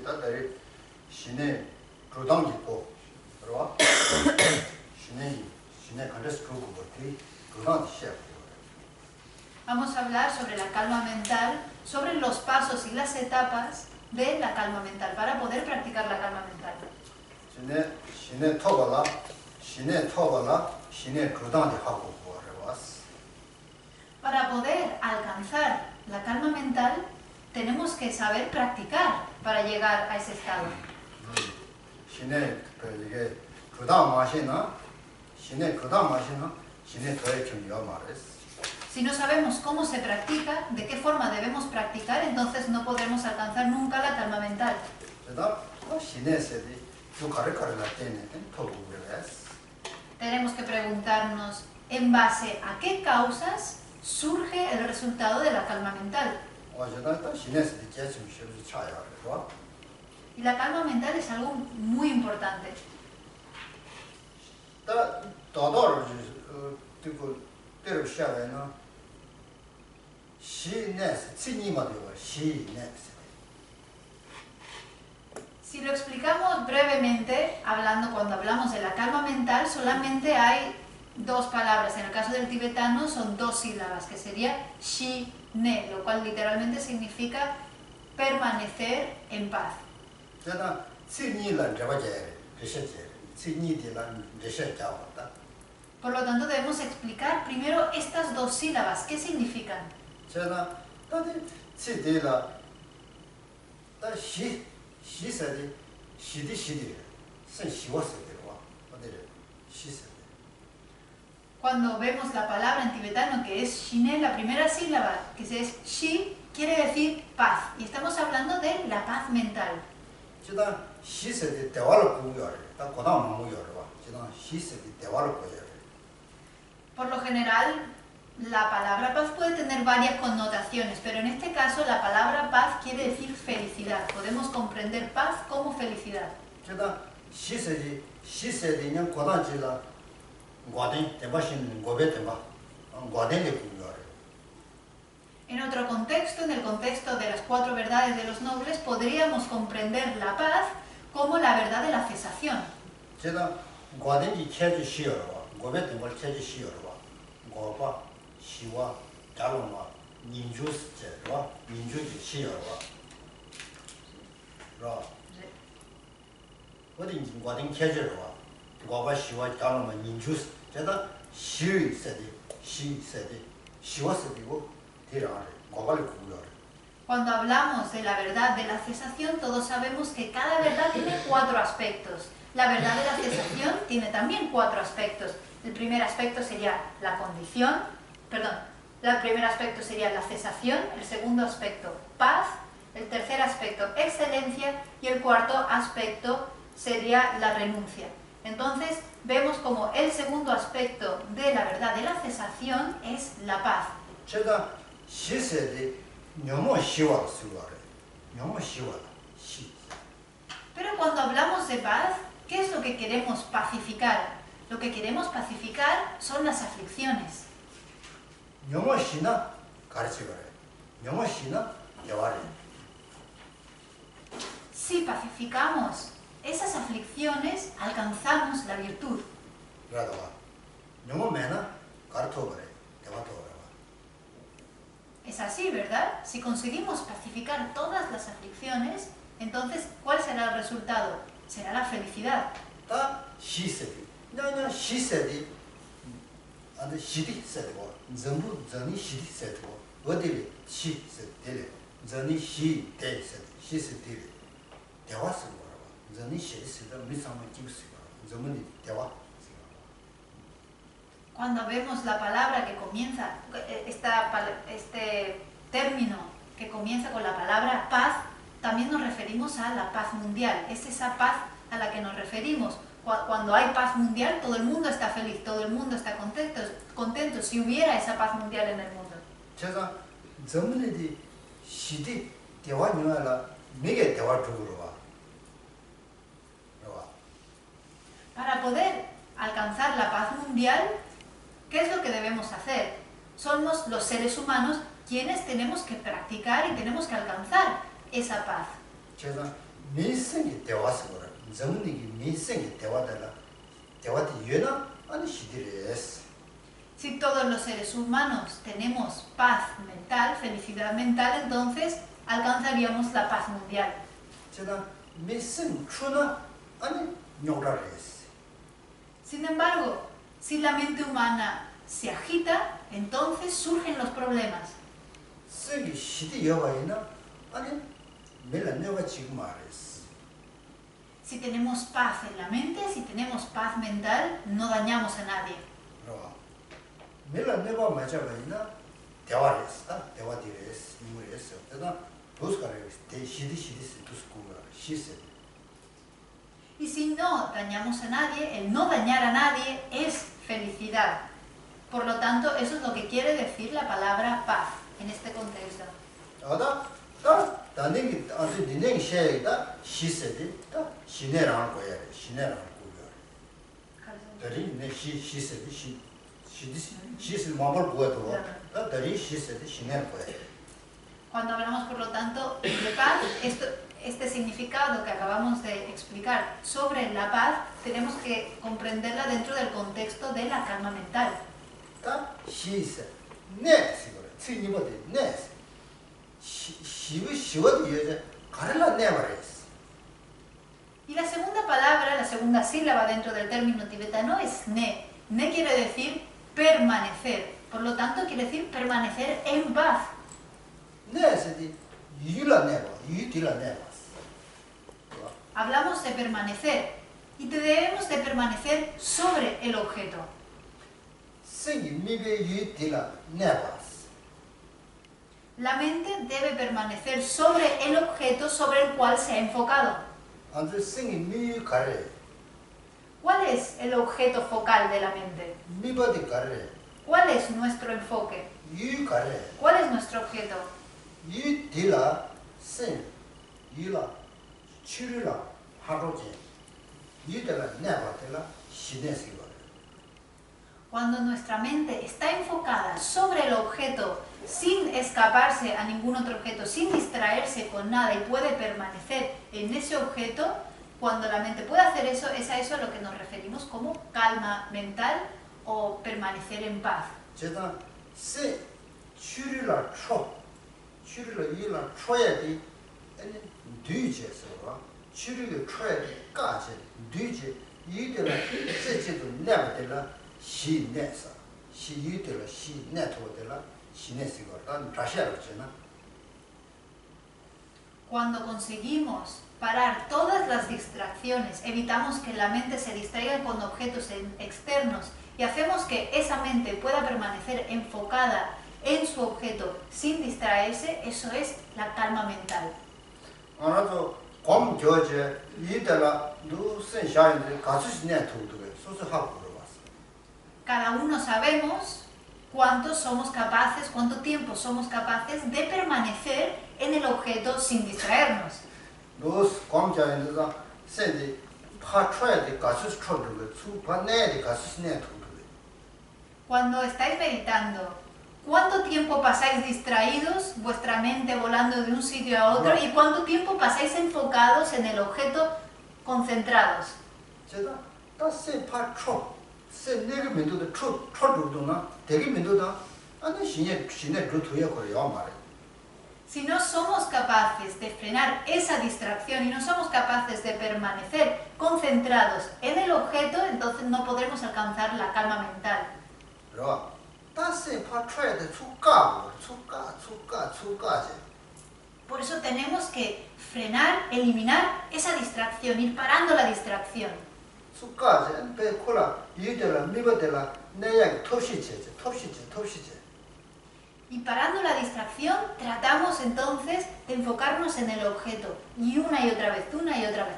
다들 신의 조당이고 그러와 신의 간데스 그거 그런 시작. Vamos a hablar sobre la calma mental, sobre los pasos y las etapas de la calma mental, para poder practicar la calma mental. 신의 토발라, 신의 그당이 하고 그러와스. Para poder alcanzar la calma mental, tenemos que saber practicar para llegar a ese estado. 신의 이게 그당 마시나 신의 그당 마시나 신의 더의 경기가 말했어. Si no sabemos cómo se practica, de qué forma debemos practicar, entonces no podremos alcanzar nunca la calma mental. Tenemos que preguntarnos en base a qué causas surge el resultado de la calma mental. Y la calma mental es algo muy importante. Si lo explicamos brevemente, cuando hablamos de la calma mental, solamente hay dos palabras. En el caso del tibetano son dos sílabas, que sería shi, ne, lo cual literalmente significa permanecer en paz. Por lo tanto, debemos explicar primero estas dos sílabas. ¿Qué significan? Cuando vemos la palabra en tibetano que es shine, la primera sílaba, que es shi, quiere decir paz. Y estamos hablando de la paz mental. Por lo general, la palabra paz puede tener varias connotaciones, pero en este caso la palabra paz quiere decir felicidad. Podemos comprender paz como felicidad. En otro contexto, en el contexto de las 4 verdades de los nobles, podríamos comprender la paz como la verdad de la cesación. Cuando hablamos de la verdad de la cesación, todos sabemos que cada verdad tiene 4 aspectos. La verdad de la cesación tiene también 4 aspectos. El primer aspecto sería la condición, el primer aspecto sería la cesación, el segundo aspecto paz, el tercer aspecto excelencia y el cuarto aspecto sería la renuncia. Entonces vemos como el segundo aspecto de la verdad de la cesación es la paz. Pero cuando hablamos de paz, ¿qué es lo que queremos pacificar? Lo que queremos pacificar son las aflicciones. Si pacificamos esas aflicciones, alcanzamos la virtud. Es así, ¿verdad? Si conseguimos pacificar todas las aflicciones, entonces, ¿cuál será el resultado? Será la felicidad. Cuando vemos la palabra que comienza, este término que comienza con la palabra paz, también nos referimos a la paz mundial. Es esa paz a la que nos referimos. Cuando hay paz mundial, todo el mundo está feliz, todo el mundo está contento si hubiera esa paz mundial en el mundo. Para poder alcanzar la paz mundial, ¿qué es lo que debemos hacer? Somos los seres humanos quienes tenemos que practicar y tenemos que alcanzar esa paz. 민생이 대화서 그래. 정리기 민생이 대화되라. 대화도 유나 아니 시디레스. Si todos los seres humanos tenemos paz mental, felicidad mental, entonces alcanzaríamos la paz mundial. 제가 민생 추나 아니 요라레스. Sin embargo, si la mente humana se agita, entonces surgen los problemas. 생이 시디 여와이나 아니 매라 내가 지금 말했어. Si tenemos paz en la mente, si tenemos paz mental, no dañamos a nadie. 그럼 매라 내가 맞아가이나 대화했어. 대화디레스 이물했어. 그러나 도스가레스 대 시디시디스 도스고가 시세. Y si no dañamos a nadie, el no dañar a nadie es felicidad. Por lo tanto, eso es lo que quiere decir la palabra paz en este contexto. 다 단행이 아주 니네 셰이다 시세디 다 시내라는 거야. 시내라는 거야. 다리 네 시세디 시세 마음을 보여도 다 다리 시세디 시내는 거야. Cuando hablamos, por lo tanto, de paz, este significado que acabamos de explicar sobre la paz, tenemos que comprenderla dentro del contexto de la calma mental. 다 시세 네 시거래. 지니버디 네 시워디 여자 가르라 네 말했어. Y la segunda palabra, la segunda sílaba dentro del término tibetano es ne. Ne quiere decir permanecer. Por lo tanto, quiere decir permanecer en paz. 네 시디 유라 네 봐. 유디라 네 봐. Hablamos de permanecer y debemos de permanecer sobre el objeto. 생이 미베 유디라 네 봐. La mente debe permanecer sobre el objeto sobre el cual se ha enfocado. 안들 생이 미 가래. ¿Cuál es el objeto focal de la mente? 미버디 가래. ¿Cuál es nuestro enfoque? 유 가래. ¿Cuál es nuestro objeto? 유디라 생 유라 추르라 하로제 유디라 네 봐들라 시네스 거래. Cuando nuestra mente está enfocada sobre el objeto sin escaparse a ningún otro objeto, sin distraerse con nada y puede permanecer en ese objeto, cuando la mente puede hacer eso, es a eso a lo que nos referimos como calma mental o permanecer en paz. 제가 세 추르라 초 추르라 유라 초야디 아니 뒤제서 추르가 초야디 까제 뒤제 유디라 세제도 네 봐들라 시네사 시유들라 시네토들라 시네스거든 다시하잖아. Cuando conseguimos parar todas las distracciones, evitamos que la mente se distraiga con objetos externos y hacemos que esa mente pueda permanecer enfocada en su objeto sin distraerse, eso es la calma mental. 알아서 검 겨제 이들라 누슨 샤인데 가수시 네토들 소소하고 그러봤어. Cada uno sabemos cuánto somos capaces, cuánto tiempo somos capaces de permanecer en el objeto sin distraernos. 노스 검자인데서 세디 파트라이데 가수시 초들 수파네데 가수시 네토들. Cuando estáis meditando, ¿cuánto tiempo pasáis distraídos, vuestra mente volando de un sitio a otro? ¿Y cuánto tiempo pasáis enfocados en el objeto, concentrados? 제가 다세 파트로 세 네게 민도도 초초도나 되게 민도다 아니 신의 루트에 거래요 말해. Si no somos capaces de frenar esa distracción y no somos capaces de permanecer concentrados en el objeto, entonces no podremos alcanzar la calma mental. 그럼 다세 파트라이데 추가제. Por eso tenemos que frenar, eliminar esa distracción, ir parando la distracción. 추가제 베콜라 이들라 미버들라 내야 톱시제. Y parando la distracción, tratamos entonces de enfocarnos en el objeto. Y una y otra vez,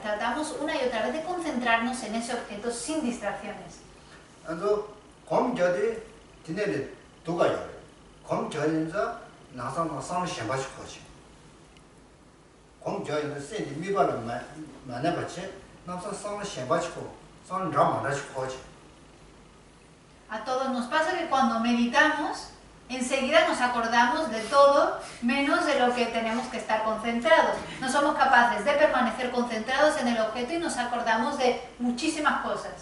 tratamos una y otra vez de concentrarnos en ese objeto sin distracciones. 그래서 검저디 디네데 도가요. 검저인자 나상나상 셴바시 거지. 검저인데 세디 미발을 만나 받지. 나상 셴바시고 상 라마라시 거지. A todos nos pasa que cuando meditamos Enseguida nos acordamos de todo menos de lo que tenemos que estar concentrados. No somos capaces de permanecer concentrados en el objeto y nos acordamos de muchísimas cosas.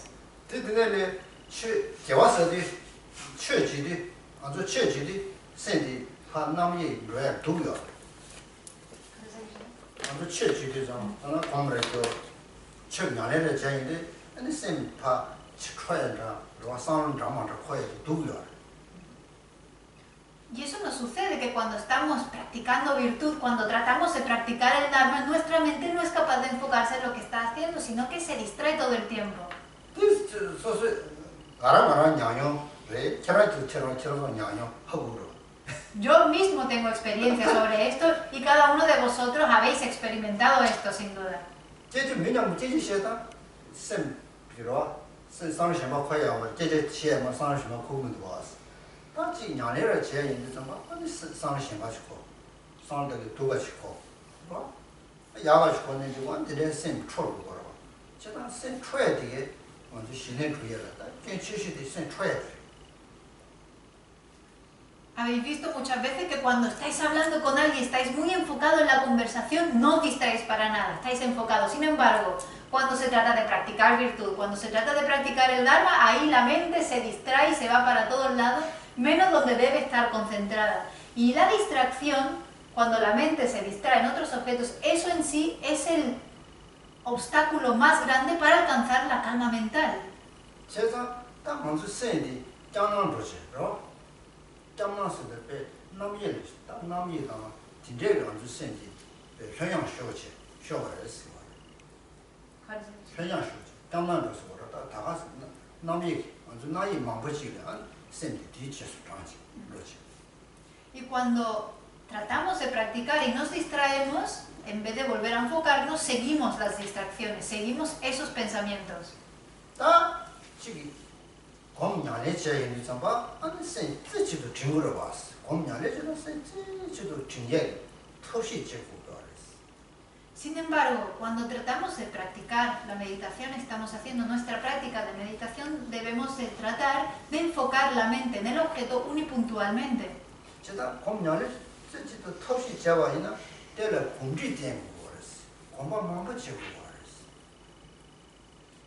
Y eso nos sucede, que cuando estamos practicando virtud, cuando tratamos de practicar el Dharma, nuestra mente no es capaz de enfocarse en lo que está haciendo, sino que se distrae todo el tiempo. Yo mismo tengo experiencia sobre esto y cada uno de vosotros habéis experimentado esto, sin duda. Habéis visto muchas veces que cuando estáis hablando con alguien, estáis muy enfocados en la conversación, no os distraéis para nada, estáis enfocados. Sin embargo, cuando se trata de practicar virtud, cuando se trata de practicar el Dharma, ahí la mente se distrae y se va para todos lados, menos donde debe estar concentrada. Y la distracción, cuando la mente se distrae en otros objetos, eso en sí es el obstáculo más grande para alcanzar la calma mental. Y cuando tratamos de practicar y nos distraemos, en vez de volver a enfocarnos, seguimos las distracciones, seguimos esos pensamientos. Sin embargo, cuando tratamos de practicar la meditación, estamos haciendo nuestra práctica de meditación, debemos de tratar de enfocar la mente en el objeto unipuntualmente.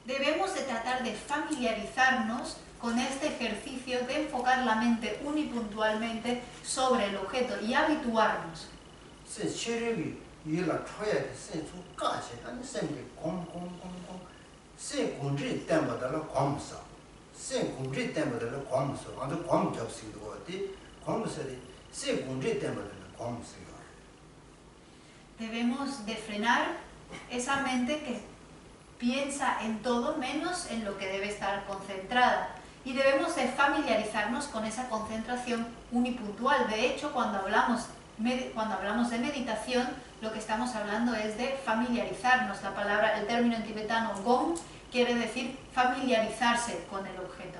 Debemos de tratar de familiarizarnos con este ejercicio de enfocar la mente unipuntualmente sobre el objeto y habituarnos. Debemos de frenar esa mente que piensa en todo menos en lo que debe estar concentrada. Y debemos de familiarizarnos con esa concentración unipuntual. De hecho, cuando hablamos de meditación, lo que estamos hablando es de familiarizarnos. El término en tibetano gom quiere decir familiarizarse con el objeto.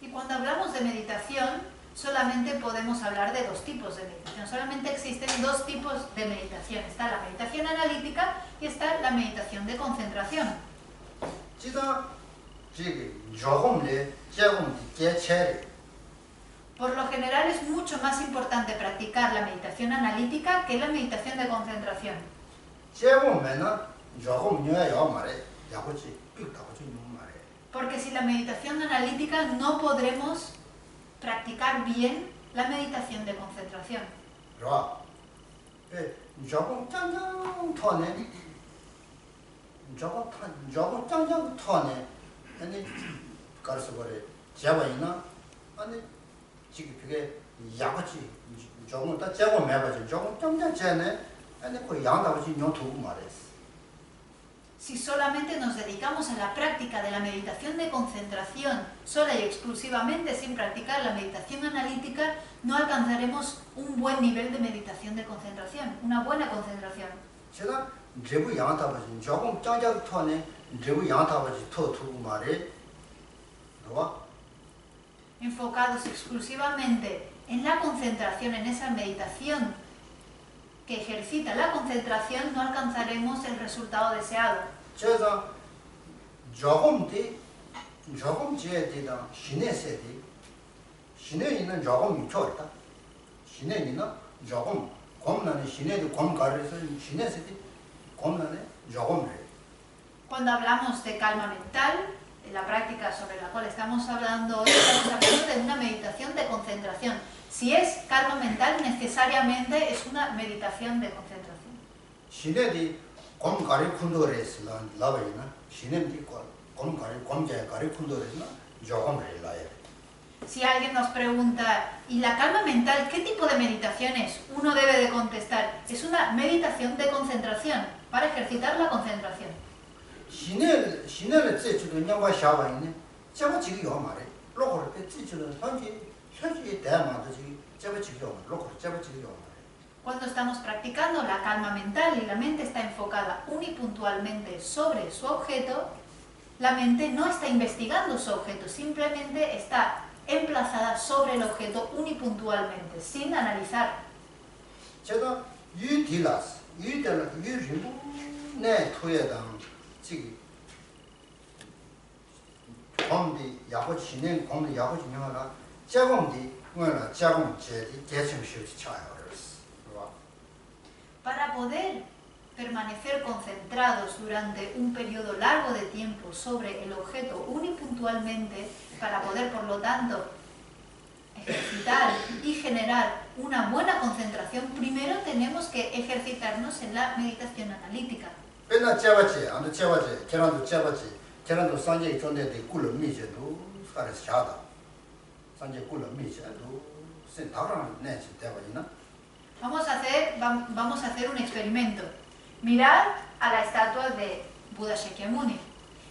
Y cuando hablamos de meditación, solamente podemos hablar de dos tipos de meditación. Solamente existen dos tipos de meditación. Está la meditación analítica y está la meditación de concentración. Por lo general es mucho más importante practicar la meditación analítica que la meditación de concentración. Porque sin la meditación analítica no podremos practicar bien la meditación de concentración. Si solamente nos dedicamos a la práctica de la meditación de concentración, sola y exclusivamente sin practicar la meditación analítica, no alcanzaremos un buen nivel de meditación de concentración, una buena concentración. Enfocados exclusivamente en la concentración, en esa meditación que ejercita la concentración, no alcanzaremos el resultado deseado. 그래서 조금 제대다 신내세디 신내는 조금 좋다. 신내는 조금 겁나는 신내도 겁 가르서 신내세디 겁나네 조금. Cuando hablamos de calma mental, en la práctica sobre la cual estamos hablando hoy, estamos hablando de una meditación de concentración. Si es calma mental, necesariamente es una meditación de concentración. 신내디 겁 가르군도레스 라바이나 신내디 겁 가르군도레스나 조금 relaya. Si alguien nos pregunta, ¿y la calma mental qué tipo de meditación es? Uno debe de contestar, es una meditación de concentración, para ejercitar la concentración. 신내를 제주도 영화 샤바이네. 제가 지금 요 말에 로컬 때 제주도 현지 대마도 지금 제가 지금 요 로컬 제가 지금 요 말에. Cuando estamos practicando la calma mental y la mente está enfocada unipuntualmente sobre su objeto, la mente no está investigando su objeto, simplemente está emplazada sobre el objeto unipuntualmente, sin analizar. 제가 유딜라스 유림부 내 토에당 지금 검디 야고 진행 검디 야고 진행하라 자공디 뭐라 자공 제디 대충식 차요. Para poder permanecer concentrados durante un periodo largo de tiempo sobre el objeto unipuntualmente, para poder, por lo tanto, ejercitar y generar una buena concentración, primero tenemos que ejercitarnos en la meditación analítica. 맨날 잡았지, 안도 잡았지, 계란도 잡았지, 계란도 산재 존재돼 꿀을 미제도 살아서 자다. 산재 꿀을 미제도 sen 다랑 내지 대바이나. Vamos a hacer un experimento. Mirad a la estatua de Buda Shakyamuni.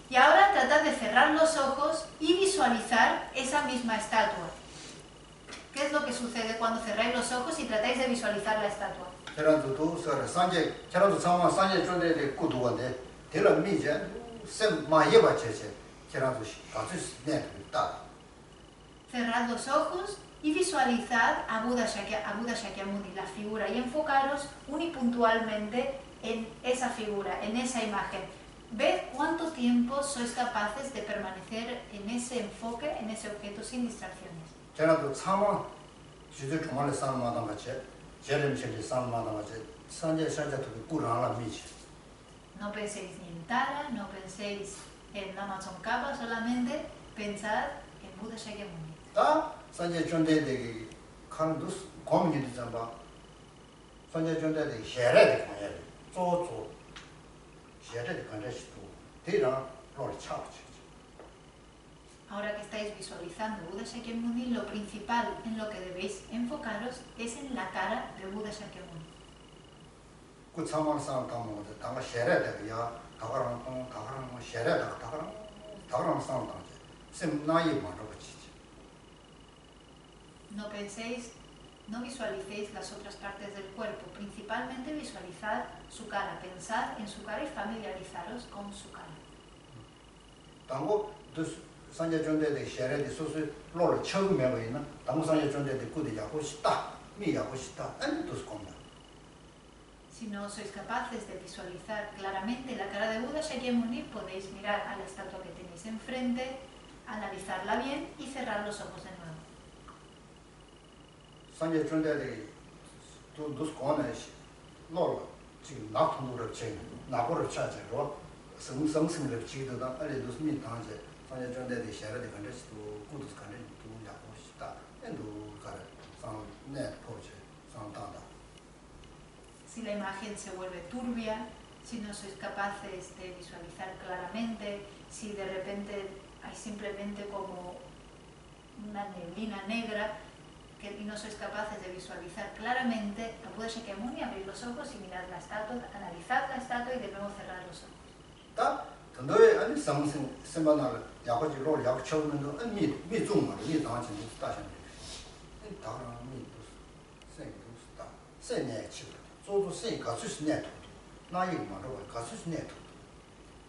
Y ahora tratad de cerrar los ojos y visualizar esa misma estatua. ¿Qué es lo que sucede cuando cerráis los ojos y tratáis de visualizar la estatua? 계란도 산재 계란도 상황 산재 존재돼 꾸두건데 대라 미제 sen 마예바 제제 계란도 같이 내다. Cerrad los ojos y visualizad a Buda Shakyamuni, la figura, y enfocaros unipuntualmente en esa figura, en esa imagen. Ved cuánto tiempo sois capaces de permanecer en ese enfoque, en ese objeto, sin distracciones. 계란도 상황 주제 중간에 상마다 같이 제림실이 상마다 같이 산재 산재도 꾸라라 미지. No penséis ni en Tara, no penséis en Lama Tsongkhapa, solamente pensad en Buda Shakyamuni. 다 산재 존재되기 칸도 고민이 되잖아. 산재 존재되기 셔래되 거야. 조조 셔래되 간다시도 대라 롤 차치. Ahora que estáis visualizando Buda Shakyamuni, lo principal en lo que debéis enfocaros es en la cara de Buda Shakyamuni. 그 참만 사람 담은 거 다가 셔래되야 다가랑 셔래다 다가랑 사람 담지. sem 나이 말로 같이. No penséis, no visualicéis las otras partes del cuerpo, principalmente visualizad su cara, pensad en su cara y familiarizaros con su cara. 당고 산재 존재되 셔래되 소소 롤 처음 매거이나 당고 산재 존재되 꾸디 야고 싶다. 미 야고 싶다. 안도 스콘다. Si no sois capaces de visualizar claramente la cara de Buda Shakyamuni, podéis mirar a la estatua que tenéis enfrente, analizarla bien y cerrar los ojos de nuevo. 산재 존재되 또 스콘에 롤 지금 나통도를 제 나고를 찾아서 성성성을 지도다 알레도 스미 당제 산재 존재되 셔래되 간데스도 꾸두스 간데 또 야고 싶다. 엔도 가래 상내 포제 상다다. Si la imagen se vuelve turbia, si no sois capaces de visualizar claramente, si de repente hay simplemente como una neblina negra y no sois capaces de visualizar claramente, a Buda Shakyamuni, abrir los ojos y mirad la estatua, analizad la estatua y de nuevo cerrar los ojos. 다 너의 아니 상승 semana 야고지 롤 야고 처음에도 아니 미중마 미 당진 다신 다랑 미도 생도 스타 세네 치고 조도 세 가수스 네토 나이 말로 가수스 네토.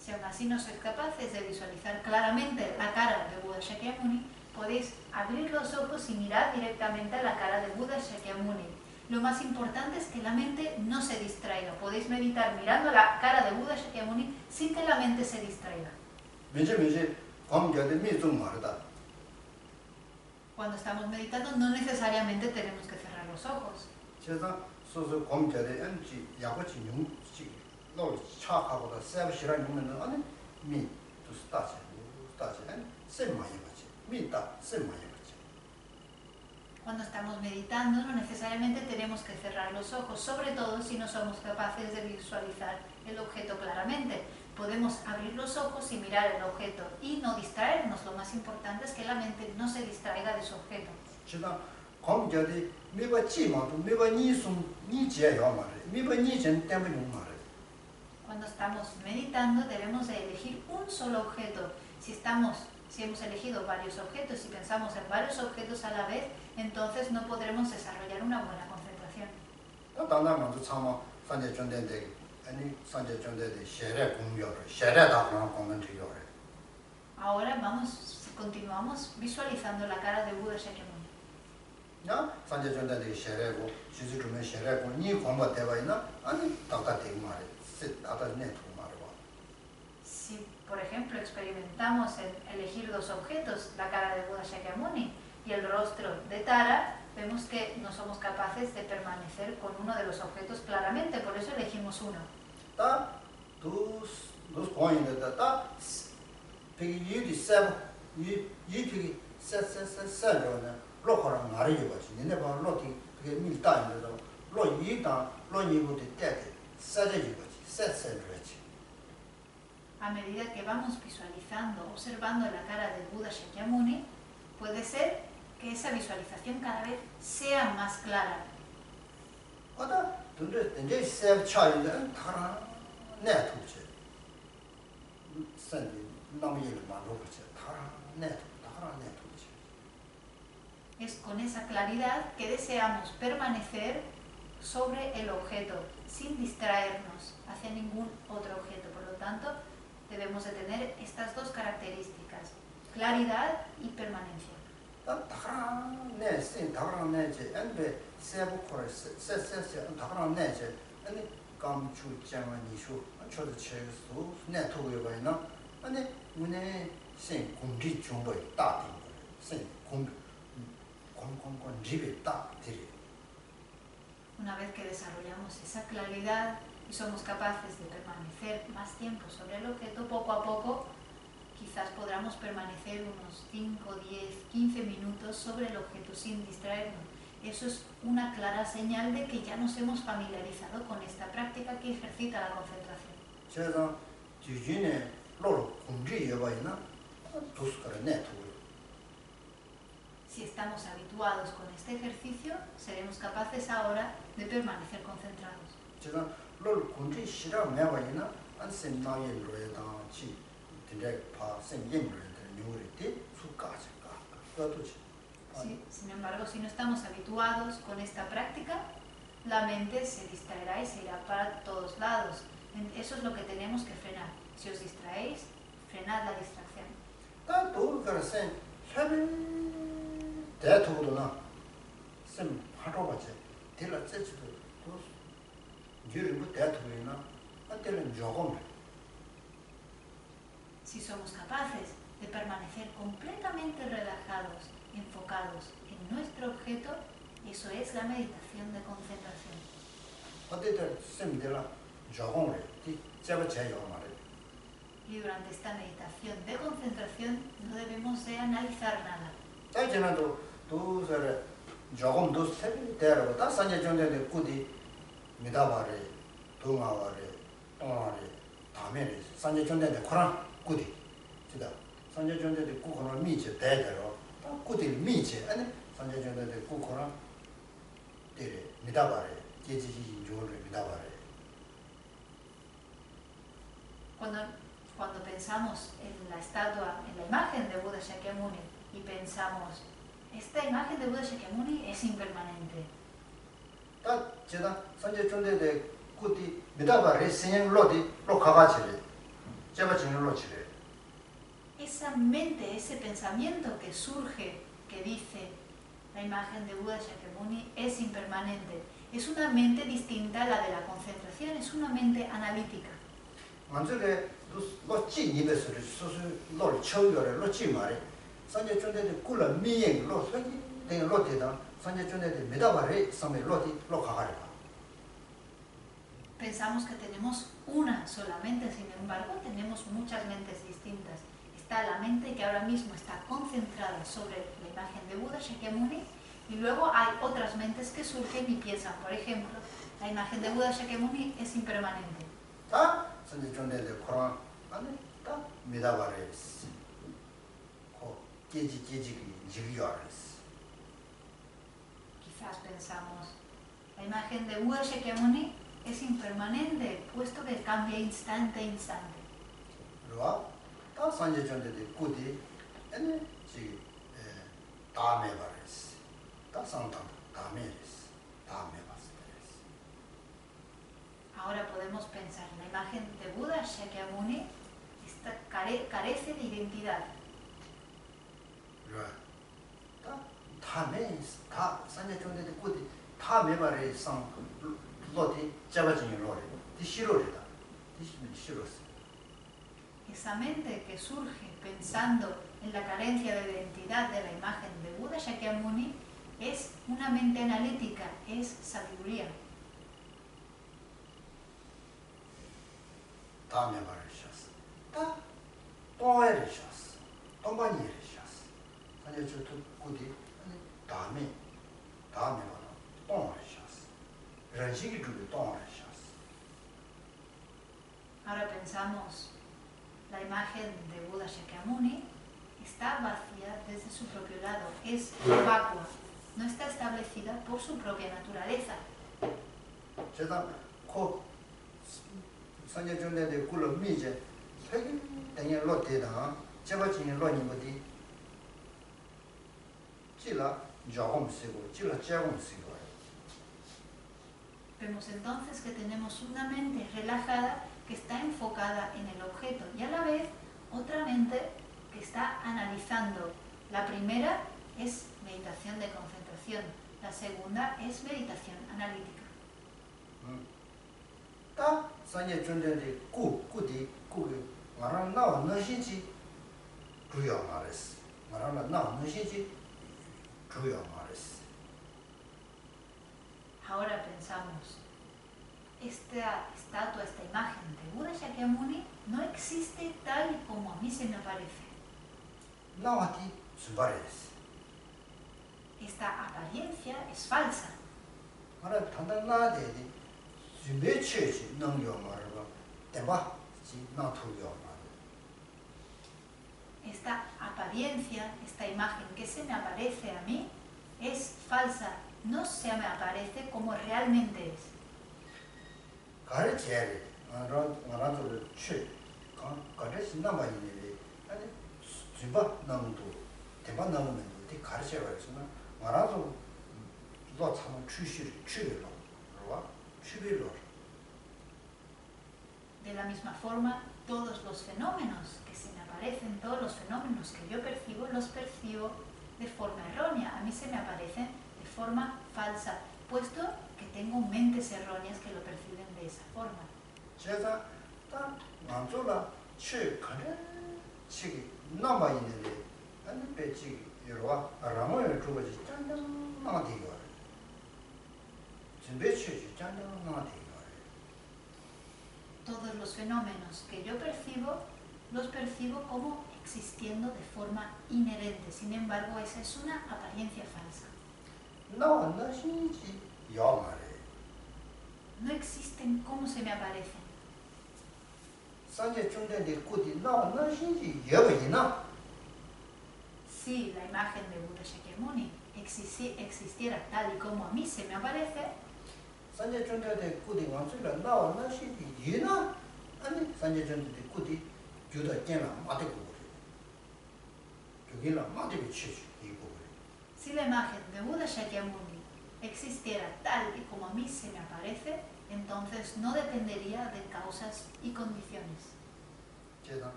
Si aún así no sois capaces de visualizar claramente la cara de Buda Shakyamuni, podéis abrir los ojos y mirar directamente a la cara de Buda Shakyamuni. Lo más importante es que la mente no se distraiga. Podéis meditar mirando la cara de Buda Shakyamuni sin que la mente se distraiga. Cuando estamos meditando no necesariamente tenemos que cerrar los ojos. Cuando estamos meditando no necesariamente tenemos que cerrar los ojos, sobre todo si no somos capaces de visualizar el objeto claramente. Podemos abrir los ojos y mirar el objeto y no distraernos. Lo más importante es que la mente no se distraiga de su objeto. Cuando estamos meditando debemos de elegir un solo objeto. Si hemos elegido varios objetos y pensamos en varios objetos a la vez, entonces no podremos desarrollar una buena concentración. Ahora continuamos visualizando la cara de Buda Shakyamuni. Si, por ejemplo, experimentamos elegir dos objetos, la cara de Buda Shakyamuni y el rostro de Tara, vemos que no somos capaces de permanecer con uno de los objetos claramente, por eso elegimos uno. A medida que vamos visualizando, observando la cara de Buda Shakyamuni, puede ser que esa visualización cada vez sea más clara. Es con esa claridad que deseamos permanecer sobre el objeto, sin distraernos hacia ningún otro objeto. Por lo tanto, debemos de tener estas dos características, claridad y permanencia. Una vez que desarrollamos esa claridad y somos capaces de permanecer más tiempo sobre el objeto, poco a poco quizás podamos permanecer unos 5, 10, 15 minutos sobre el objeto sin distraernos. Eso es una clara señal de que ya nos hemos familiarizado con esta práctica que ejercita la concentración. Si estamos habituados con este ejercicio, seremos capaces ahora de permanecer concentrados. Sin embargo, si no estamos habituados con esta práctica, la mente se distraerá y se irá para todos lados. Eso es lo que tenemos que frenar. Si os distraéis, frenad la distracción. Si somos capaces de permanecer completamente relajados, enfocados en nuestro objeto, eso es la meditación de concentración. Y durante esta meditación de concentración no debemos de analizar nada. Cuando pensamos en la estatua, en la imagen de Buda Shakyamuni y pensamos, esta imagen de Buda Shakyamuni es impermanente. esa mente, ese pensamiento que surge, que dice la imagen de Buda Shakyamuni es impermanente. Es una mente distinta a la de la concentración, es una mente analítica. Pensamos que tenemos una sola mente, sin embargo, tenemos muchas mentes distintas. Está la mente que ahora mismo está concentrada sobre la imagen de Buda Shakyamuni, y luego hay otras mentes que surgen y piensan, por ejemplo, la imagen de Buda Shakyamuni es impermanente. Quizás pensamos, la imagen de Buda Shakyamuni es impermanente, puesto que cambia instante a instante. Ahora podemos pensar, la imagen de Buda Shakyamuni carece de identidad. Esa mente que surge pensando en la carencia de identidad de la imagen de Buda Shakyamuni es una mente analítica, es sabiduría. Ahora pensamos, la imagen de Buda Shakyamuni está vacía desde su propio lado, es vacua, no está establecida por su propia naturaleza. Vemos entonces que tenemos una mente relajada que está enfocada en el objeto y a la vez otra mente que está analizando. La primera es meditación de concentración, la segunda es meditación analítica. Ahora pensamos, esta estatua, esta imagen de Buda Shakyamuni no existe tal y como a mí se me aparece. Esta apariencia es falsa. Esta apariencia, esta imagen que se me aparece a mí es falsa, no se me aparece como realmente es. De la misma forma, todos los fenómenos que se me aparecen, todos los fenómenos que yo percibo, los percibo de forma errónea. A mí se me aparecen de forma falsa, puesto que tengo mentes erróneas que lo perciben de esa forma. Todos los fenómenos que yo percibo, los percibo como existiendo de forma inherente. Sin embargo, esa es una apariencia falsa. No existen como se me aparecen. Si la imagen de Buda Shakyamuni existiera tal y como a mí se me aparece, si la imagen de Buda Shakyamuni existiera tal y como a mí se me aparece, entonces no dependería de causas y condiciones.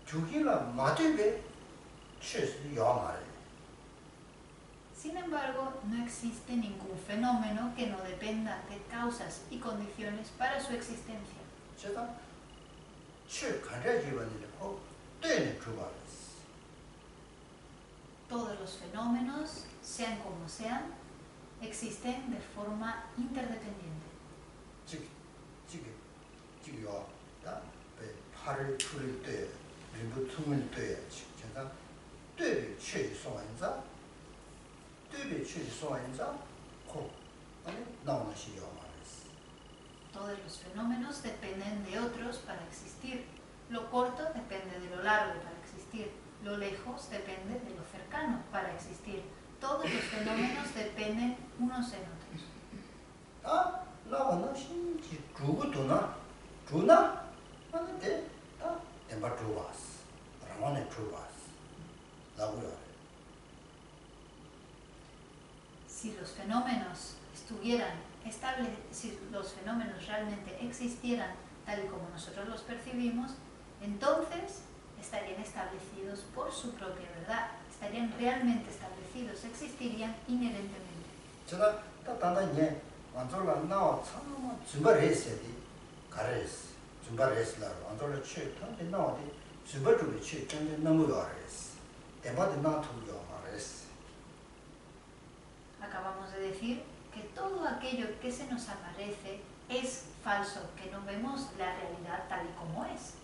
죽이라 마대베 최스 야마래. Sin embargo, no existe ningún fenómeno que no dependa de causas y condiciones para su existencia. 제가 최 가려지버니고 때는 주바레스. Todos los fenómenos, sean como sean, existen de forma interdependiente. 지금요. 다 팔을 풀을 때 림부 틈을 때 제가 때를 최 소환자 때를 최 소환자 코 아니 나오는 시요 말이스. Todos los fenómenos dependen de otros para existir. Lo corto depende de lo largo para existir. Lo lejos depende de lo cercano para existir. Todos los fenómenos dependen unos en otros. 아, 나와는 신지 주고도나 주나 하는데 다 엠바 주바스. 라만에 주바스. 나고요. Si los fenómenos si los fenómenos realmente existieran tal y como nosotros los percibimos, entonces estarían establecidos por su propia verdad, estarían realmente establecidos, existirían inherentemente. 제가 단단히 완전히 나와 참아 준비했어야지. 가르스. 준비했으라고 완전히 최턴에 나와디 준비를 최전에 너무 요아레스. 대바디 나토요 말레스. Acabamos de decir que todo aquello que se nos aparece es falso, que no vemos la realidad tal y como es.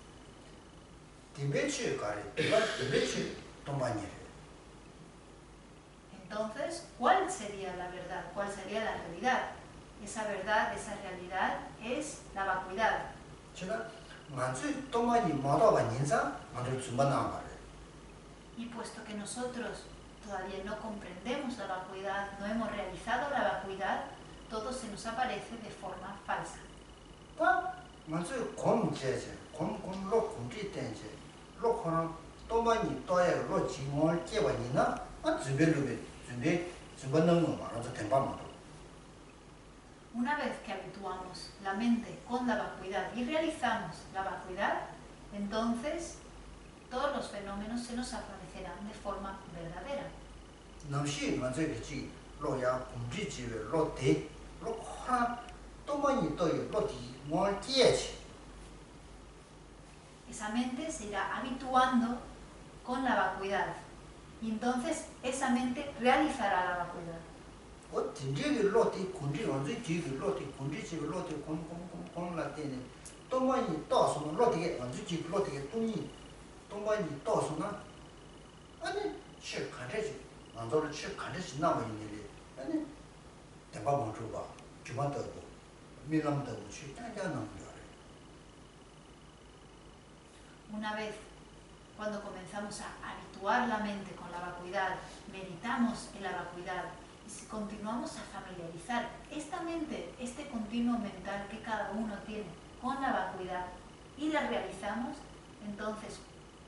Entonces, ¿cuál sería la verdad? ¿Cuál sería la realidad? Esa verdad, esa realidad es la vacuidad. Y puesto que nosotros todavía no comprendemos la vacuidad, no hemos realizado la vacuidad, todo se nos aparece de forma falsa. Una vez que habituamos la mente con la vacuidad y realizamos la vacuidad, entonces todos los fenómenos se nos aparecerán de forma verdadera. Esa mente se irá habituando con la vacuidad y entonces esa mente realizará la vacuidad. Una vez, cuando comenzamos a habituar la mente con la vacuidad, meditamos en la vacuidad y si continuamos a familiarizar esta mente, este continuo mental que cada uno tiene con la vacuidad y la realizamos, entonces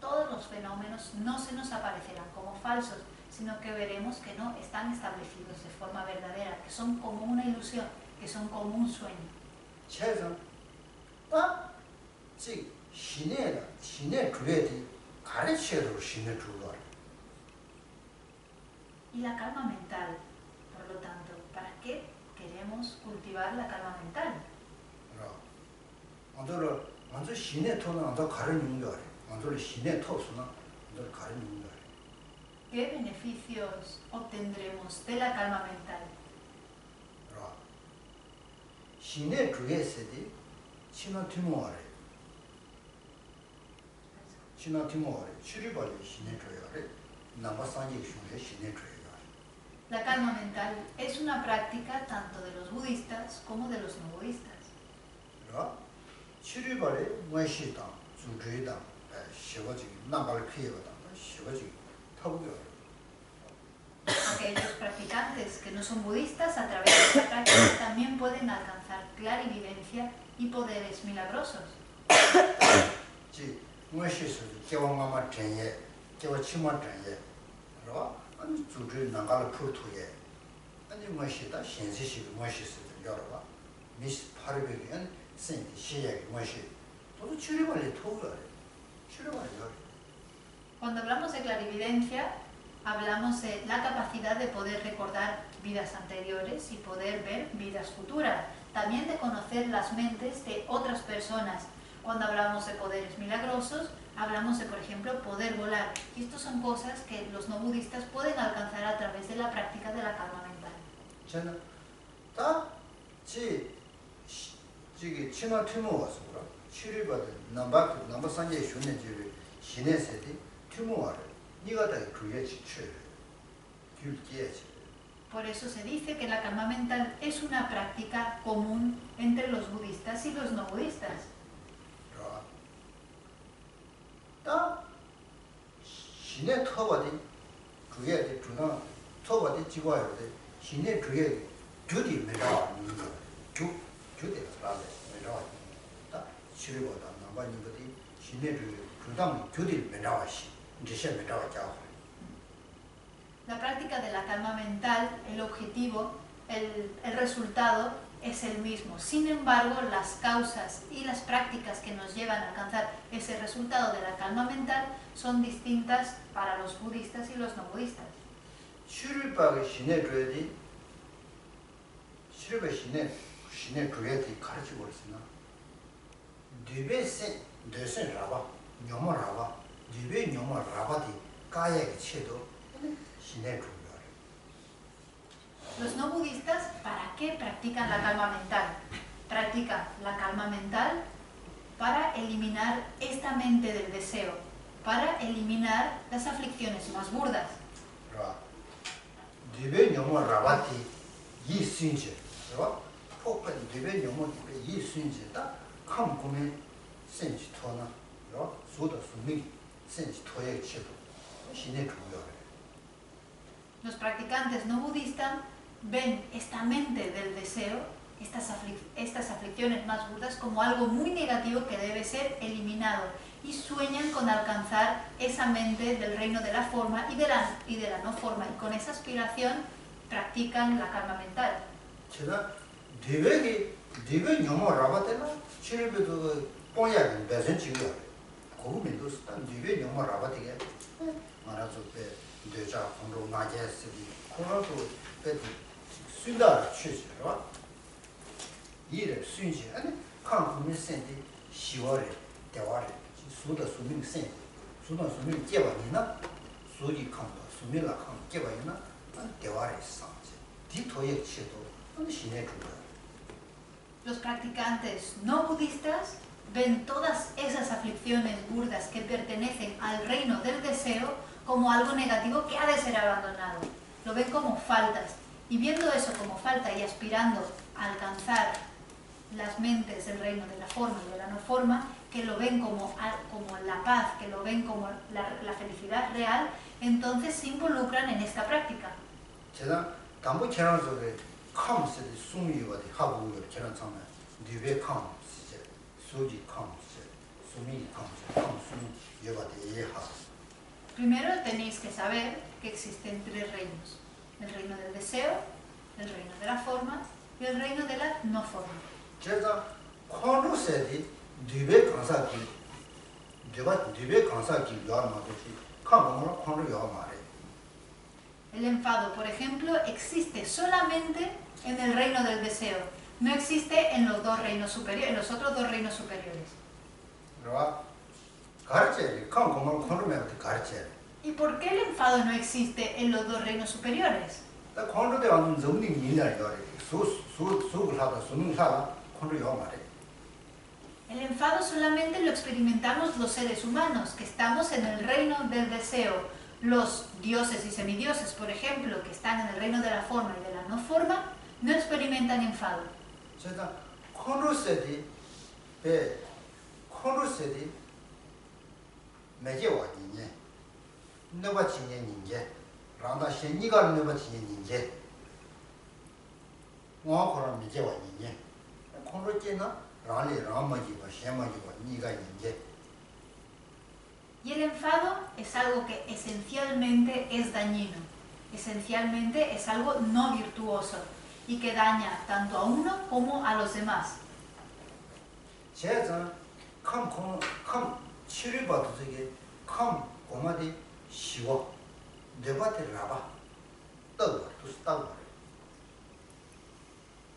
todos los fenómenos no se nos aparecerán como falsos, sino que veremos que no están establecidos de forma verdadera, que son como una ilusión, que son como un sueño. Y la calma mental, por lo tanto, ¿para qué queremos cultivar la calma mental? ¿Qué beneficios obtendremos de la calma mental? La calma mental es una práctica tanto de los budistas como de los no budistas. Aquellos practicantes que no son budistas a través de esta práctica también pueden alcanzar clarividencia y poderes milagrosos. Cuando hablamos de clarividencia, hablamos de la capacidad de poder recordar vidas anteriores y poder ver vidas futuras. También de conocer las mentes de otras personas. Cuando hablamos de poderes milagrosos, hablamos de, por ejemplo, poder volar. Y estas son cosas que los no budistas pueden alcanzar a través de la práctica de la calma mental. Por eso se dice que la calma mental es una práctica común entre los budistas y los no budistas. La práctica de la calma mental, el objetivo, el resultado es el mismo. Sin embargo, las causas y las prácticas que nos llevan a alcanzar ese resultado de la calma mental son distintas para los budistas y los no budistas. Los no budistas, ¿para qué practican la calma mental? Practican la calma mental para eliminar esta mente del deseo, para eliminar las aflicciones más burdas. Los practicantes no budistas ven esta mente del deseo, estas aflicciones más burdas, como algo muy negativo que debe ser eliminado y sueñan con alcanzar esa mente del reino de la forma y de la no forma, y con esa aspiración practican la calma mental. Los practicantes no budistas ven todas esas aflicciones burdas que pertenecen al reino del deseo como algo negativo que ha de ser abandonado. Lo ven como faltas, y viendo eso como falta y aspirando a alcanzar las mentes del reino de la forma y de la no forma, que lo ven como la paz, que lo ven como la felicidad real, entonces se involucran en esta práctica. Primero tenéis que saber que existen tres reinos: el reino del deseo, el reino de la forma y el reino de la no forma. El enfado, por ejemplo, existe solamente en el reino del deseo, no existe en los dos reinos superiores, en los otros dos reinos superiores. ¿Y por qué el enfado no existe en los dos reinos superiores? El enfado solamente lo experimentamos los seres humanos, que estamos en el reino del deseo. Los dioses y semidioses, por ejemplo, que están en el reino de la forma y de la no forma, no experimentan enfado. Y el enfado es algo que esencialmente es dañino, esencialmente es algo no virtuoso y que daña tanto a uno como a los demás. 고마디 쉬워 데바데 라바 todo todo.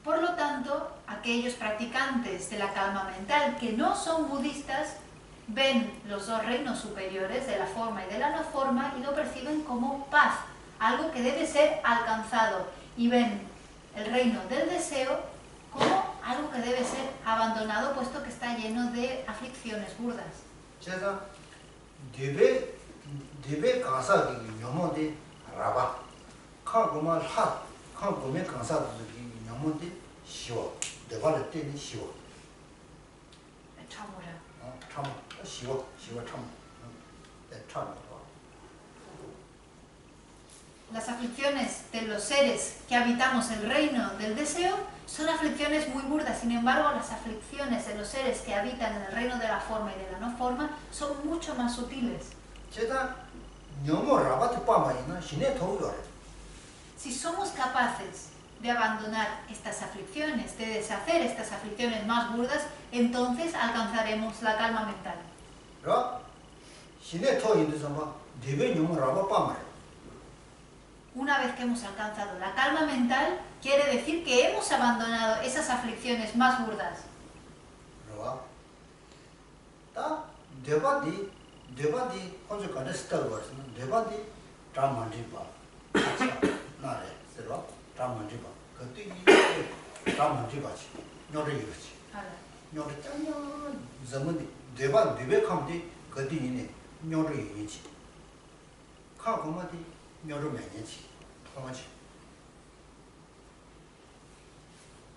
Por lo tanto, aquellos practicantes de la calma mental que no son budistas ven los dos reinos superiores de la forma y de la no forma y lo perciben como paz, algo que debe ser alcanzado, y ven el reino del deseo como algo que debe ser abandonado puesto que está lleno de aflicciones burdas. 제가 debe 가서 녀모데 라바 카고마 하 카고메 가서 녀모데 쉬워 데발을 때니 쉬워 참으라. 참 쉬워 참 참. Las aflicciones de los seres que habitamos el reino del deseo son aflicciones muy burdas, sin embargo las aflicciones de los seres que habitan en el reino de la forma y de la no forma son mucho más sutiles. Si somos capaces de abandonar estas aflicciones, de deshacer estas aflicciones más burdas, entonces alcanzaremos la calma mental. Una vez que hemos alcanzado la calma mental, quiere decir que hemos abandonado esas aflicciones más burdas.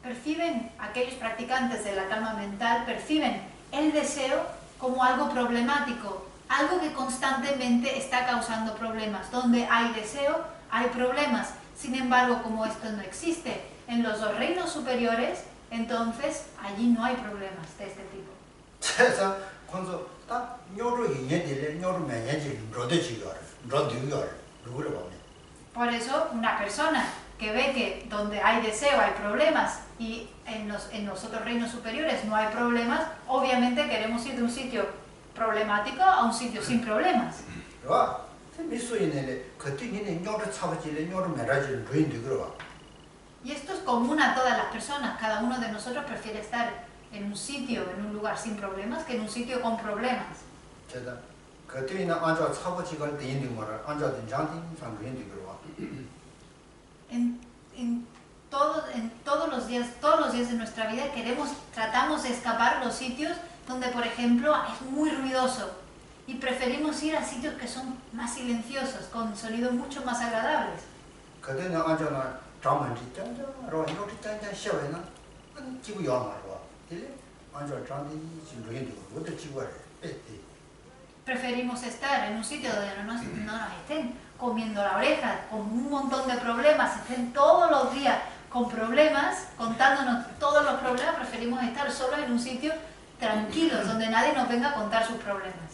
Perciben, aquellos practicantes de la calma mental, perciben el deseo como algo problemático, algo que constantemente está causando problemas. Donde hay deseo, hay problemas. Sin embargo, como esto no existe en los dos reinos superiores, entonces allí no hay problemas de este tipo. Por eso, una persona que ve que donde hay deseo hay problemas y en los otros reinos superiores no hay problemas, obviamente queremos ir de un sitio problemático a un sitio sin problemas. Y esto es común a todas las personas. Cada uno de nosotros prefiere estar en un sitio, en un lugar sin problemas, que en un sitio con problemas. En todos los días de nuestra vida tratamos de escapar los sitios donde, por ejemplo, es muy ruidoso y preferimos ir a sitios que son más silenciosos, con sonidos mucho más agradables. Preferimos estar en un sitio donde no nos estén comiendo la oreja, con un montón de problemas, estén todos los días con problemas, contándonos todos los problemas. Preferimos estar solo en un sitio tranquilos, donde nadie nos venga a contar sus problemas.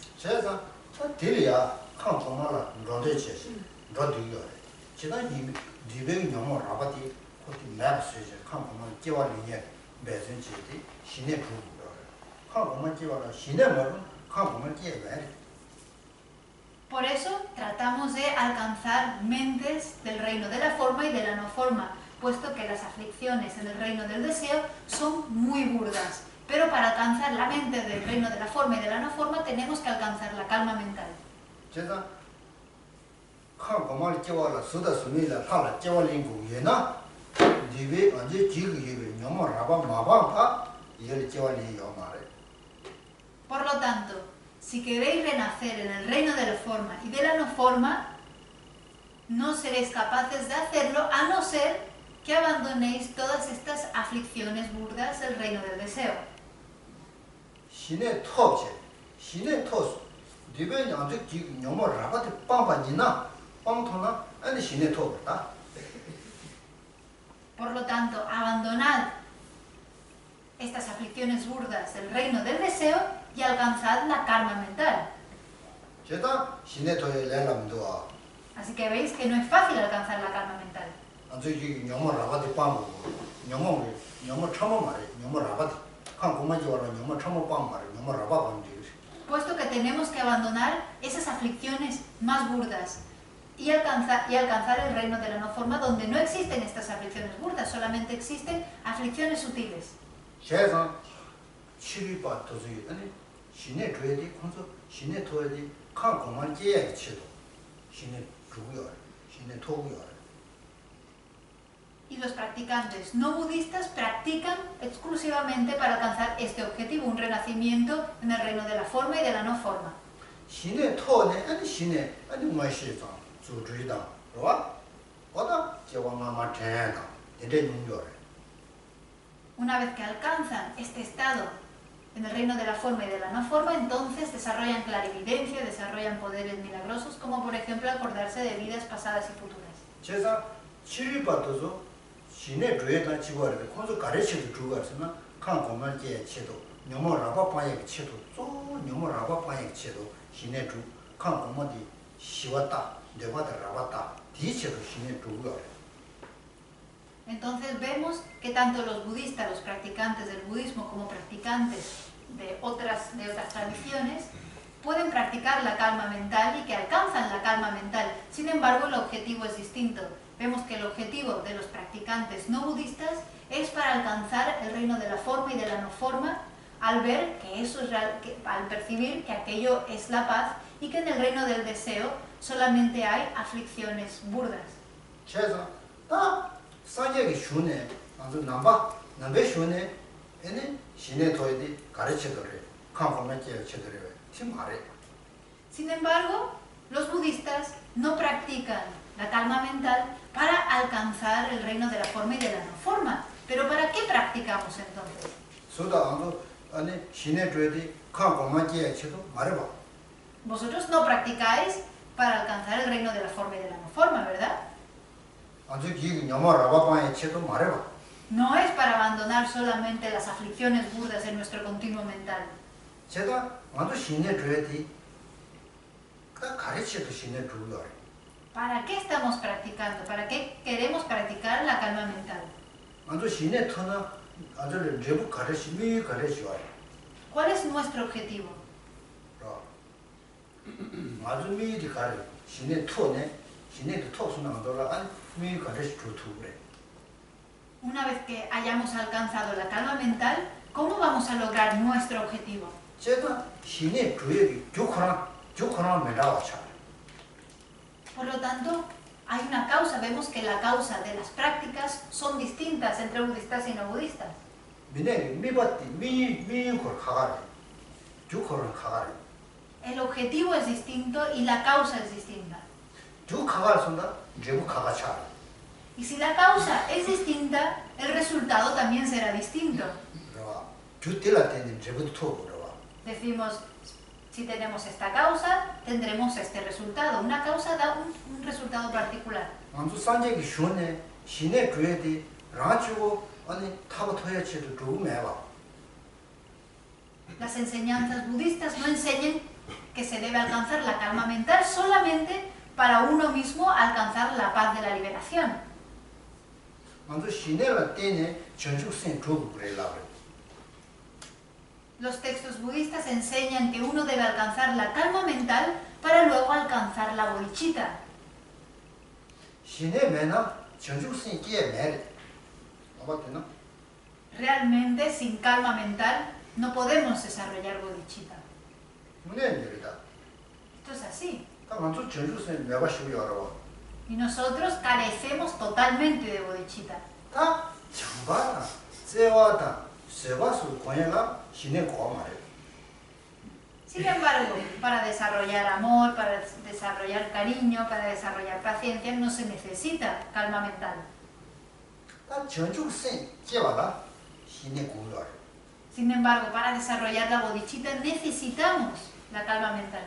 Por eso tratamos de alcanzar mentes del reino de la forma y de la no forma, puesto que las aflicciones en el reino del deseo son muy burdas. Pero para alcanzar la mente del reino de la forma y de la no forma tenemos que alcanzar la calma mental. Por lo tanto, si queréis renacer en el reino de la forma y de la no forma, no seréis capaces de hacerlo a no ser que abandonéis todas estas aflicciones burdas del reino del deseo. Por lo tanto, abandonad estas aflicciones burdas del reino del deseo y alcanzad la calma mental. Así que veis que no es fácil alcanzar la calma mental. Puesto que tenemos que abandonar esas aflicciones más burdas y alcanzar el reino de la no forma, donde no existen estas aflicciones burdas, solamente existen aflicciones sutiles. 세상 치료받 도저히 아니 신의 줘야지 콘서 신의 토야지 칸 공만 깨야 치도 신의 주고요 신의 토고요. Y los practicantes no budistas practican exclusivamente para alcanzar este objetivo, un renacimiento en el reino de la forma y de la no forma. 신의 토네 아니 신의 아니 뭐시다 주주이다 그렇아? 어다 제왕아마 전다 이제 눈여래. Una vez que alcanzan este estado en el reino de la forma y de la no forma, entonces desarrollan clarividencia, desarrollan poderes milagrosos, como por ejemplo acordarse de vidas pasadas y futuras. 제가 치료받아서 신의 줘야다 지고를 콘서 가르치도 주고서나 칸 공만 깨야 치도 녀모라바 빠야 치도 또 녀모라바 빠야 치도 신의 주칸 공만디 시왔다 내가다 라봤다 디치도 신의 주고요. Entonces vemos que tanto los budistas, los practicantes del budismo, como practicantes de otras tradiciones, pueden practicar la calma mental y que alcanzan la calma mental. Sin embargo, el objetivo es distinto. Vemos que el objetivo de los practicantes no budistas es para alcanzar el reino de la forma y de la no forma, al ver que eso es real, al percibir que aquello es la paz y que en el reino del deseo solamente hay aflicciones burdas. 산적이 쉬네. 아주 남배 쉬네. 얘네 신의 도에디 가르쳐더래. 칸포면 깨쳐더래. 팀 말해. Sin embargo, los budistas no practican la calma mental para alcanzar el reino de la forma y de la no forma. ¿Pero para qué practicamos entonces? 소다 아니 신의 도에디 칸포면 깨쳐도 말해봐. Vosotros no practicáis para alcanzar el reino de la forma y de la no forma, ¿verdad? No es para abandonar solamente las aflicciones burdas en nuestro continuo mental. ¿Para qué estamos practicando? ¿Para qué queremos practicar la calma mental? ¿Cuál es nuestro objetivo? Una vez que hayamos alcanzado la calma mental, ¿cómo vamos a lograr nuestro objetivo? Por lo tanto, hay una causa. Vemos que la causa de las prácticas son distintas entre budistas y no budistas. El objetivo es distinto y la causa es distinta. Y si la causa es distinta, el resultado también será distinto. Decimos, si tenemos esta causa, tendremos este resultado. Una causa da un resultado particular. Las enseñanzas budistas no enseñan que se debe alcanzar la calma mental solamente para uno mismo alcanzar la paz de la liberación. Los textos budistas enseñan que uno debe alcanzar la calma mental para luego alcanzar la bodhicitta. Realmente, sin calma mental, no podemos desarrollar bodhicitta. Esto es así. Y nosotros carecemos totalmente de bodhicitta. Sin embargo, para desarrollar amor, para desarrollar cariño, para desarrollar paciencia, no se necesita calma mental. Sin embargo, para desarrollar la bodhicitta necesitamos la calma mental.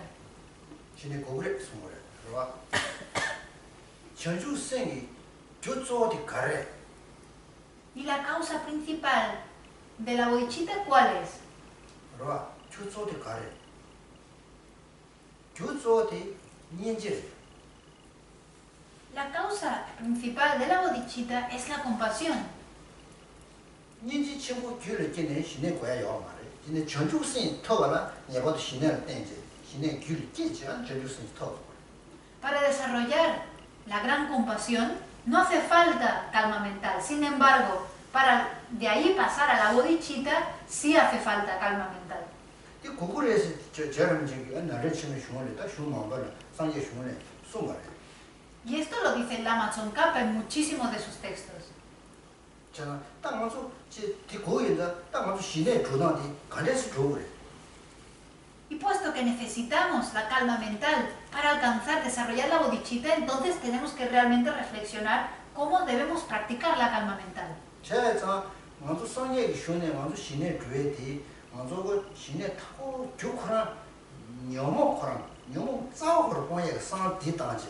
¿Y la causa principal de la bodhicitta cuál es? La causa principal de la bodhicitta es la compasión. 신의 귤이 끼지 않은 전류성이 더. Para desarrollar la gran compasión no hace falta calma mental. Sin embargo, para de ahí pasar a la bodhicitta sí hace falta calma mental. 이 구글에서 저런 저기 나를 치면 흉을 다 흉만 봐라. 상계 흉을 쏘마래. Y esto lo dice el Lama Tsongkhapa en muchísimos de sus textos. 제가 딱 맞아 거기다 딱 맞아 신의 주나디 간데서 줘버려. Y puesto que necesitamos la calma mental para alcanzar, desarrollar la bodhicitta, entonces tenemos que realmente reflexionar cómo debemos practicar la calma mental. 제가 맞아 상계 흉에 맞아 신의 주에디 맞아 그 신의 타고 교코라 녀모코라 녀모 싸우고 보니까 상 뒤다지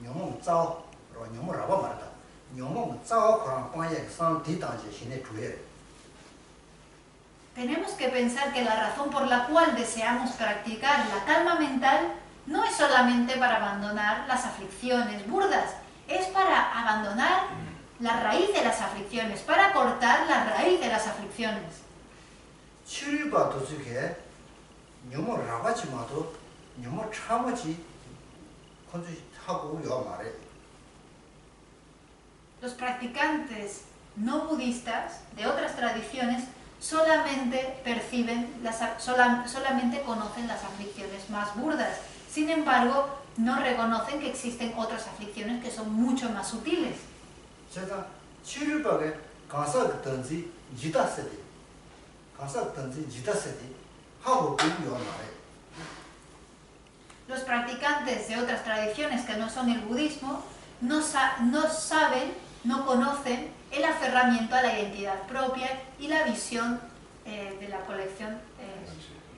녀모 싸우로 녀모 라바 말다 녀모 싸우고 보니까 상 뒤다지 신의 주에. Tenemos que pensar que la razón por la cual deseamos practicar la calma mental no es solamente para abandonar las aflicciones burdas, es para abandonar la raíz de las aflicciones, para cortar la raíz de las aflicciones. 치료받도 저게 너무 라바지마도 너무 참아지 컨주 하고 요 말에. Los practicantes no budistas de otras tradiciones solamente solamente conocen las aflicciones más burdas. Sin embargo, no reconocen que existen otras aflicciones que son mucho más sutiles. 제가 치료받에 가서 그든지 지다세디 가서 그든지 지다세디 하고 요 말에. Los practicantes de otras tradiciones que no son el budismo no saben, no conocen el aferramiento a la identidad propia y la visión de la colección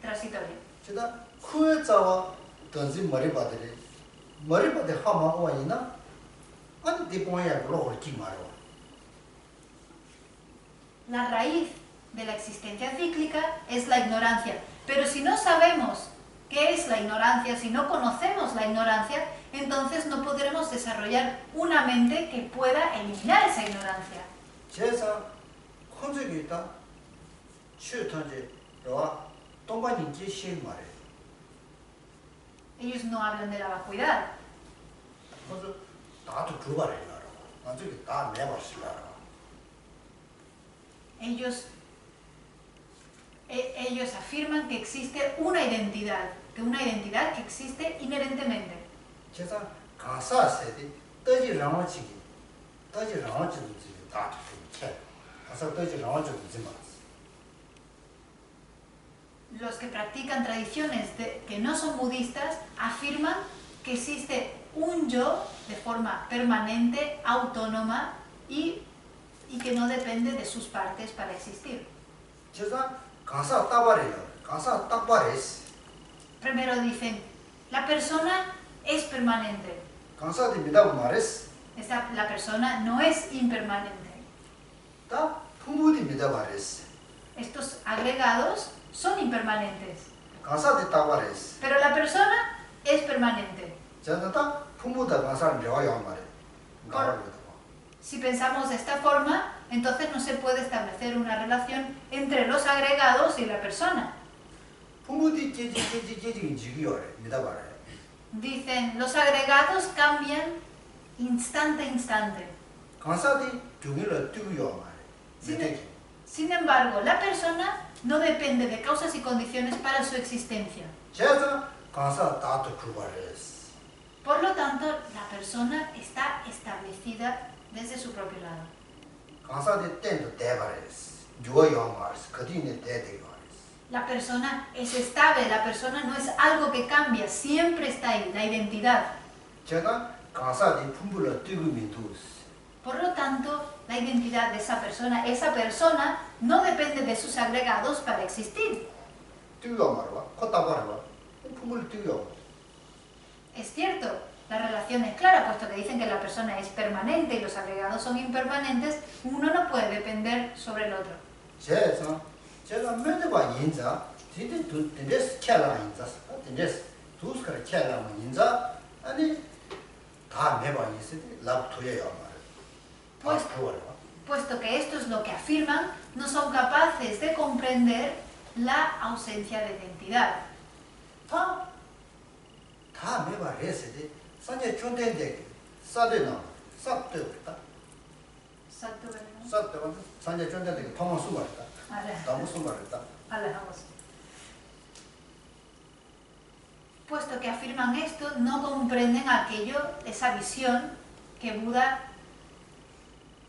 transitoria. 제가 쿠에자와 던지 머리바들이 머리바들 하마고 와이나 아니 디포야 로를 기마로. La raíz de la existencia cíclica es la ignorancia, pero si no sabemos qué es la ignorancia, si no conocemos la ignorancia, entonces no podremos desarrollar una mente que pueda eliminar esa ignorancia. 제가 혼적이 있다. 추탄제 로와 동반인지 실 말에. Ellos no hablan de la vacuidad. 그래서 다도 두발이라고. 나중에 다 내버리시라고. Ellos afirman que existe una identidad que existe inherentemente. 제가 가사세디 떠지 라마치기 떠지 라마치도 지금 다 이렇게 가사 떠지 라마치도 지금 Los que practican tradiciones que no son budistas afirman que existe un yo de forma permanente, autónoma y que no depende de sus partes para existir. 제가 가사 따발이요. 가사 따발이스. Primero dicen, la persona es permanente. 가사디미다 말이스. La persona no es impermanente. 다 부부디미다 말이스. Estos agregados son impermanentes. 가사디 따발이스. Pero la persona es permanente. 제가 다 부부다 가사를 배워야 말이에요. Si pensamos de esta forma, entonces no se puede establecer una relación entre los agregados y la persona. Dicen, los agregados cambian instante a instante. Sin embargo, la persona no depende de causas y condiciones para su existencia. Por lo tanto, la persona está establecida desde su propio lado. La persona es estable, la persona no es algo que cambia, siempre está ahí, la identidad. Por lo tanto, la identidad de esa persona no depende de sus agregados para existir. Es cierto, la relación es clara, puesto que dicen que la persona es permanente y los agregados son impermanentes, uno no puede depender sobre el otro. Puesto que esto es lo que afirman, no son capaces de comprender la ausencia de identidad. 다 매바 레세데 산제 촌된데 사데나 삭되었다 Salto veneno. 삭되었다 산제 촌된데 통화 수발다 너무 수발다 Alejamos. Puesto que afirman esto, no comprenden aquello, esa visión que Buda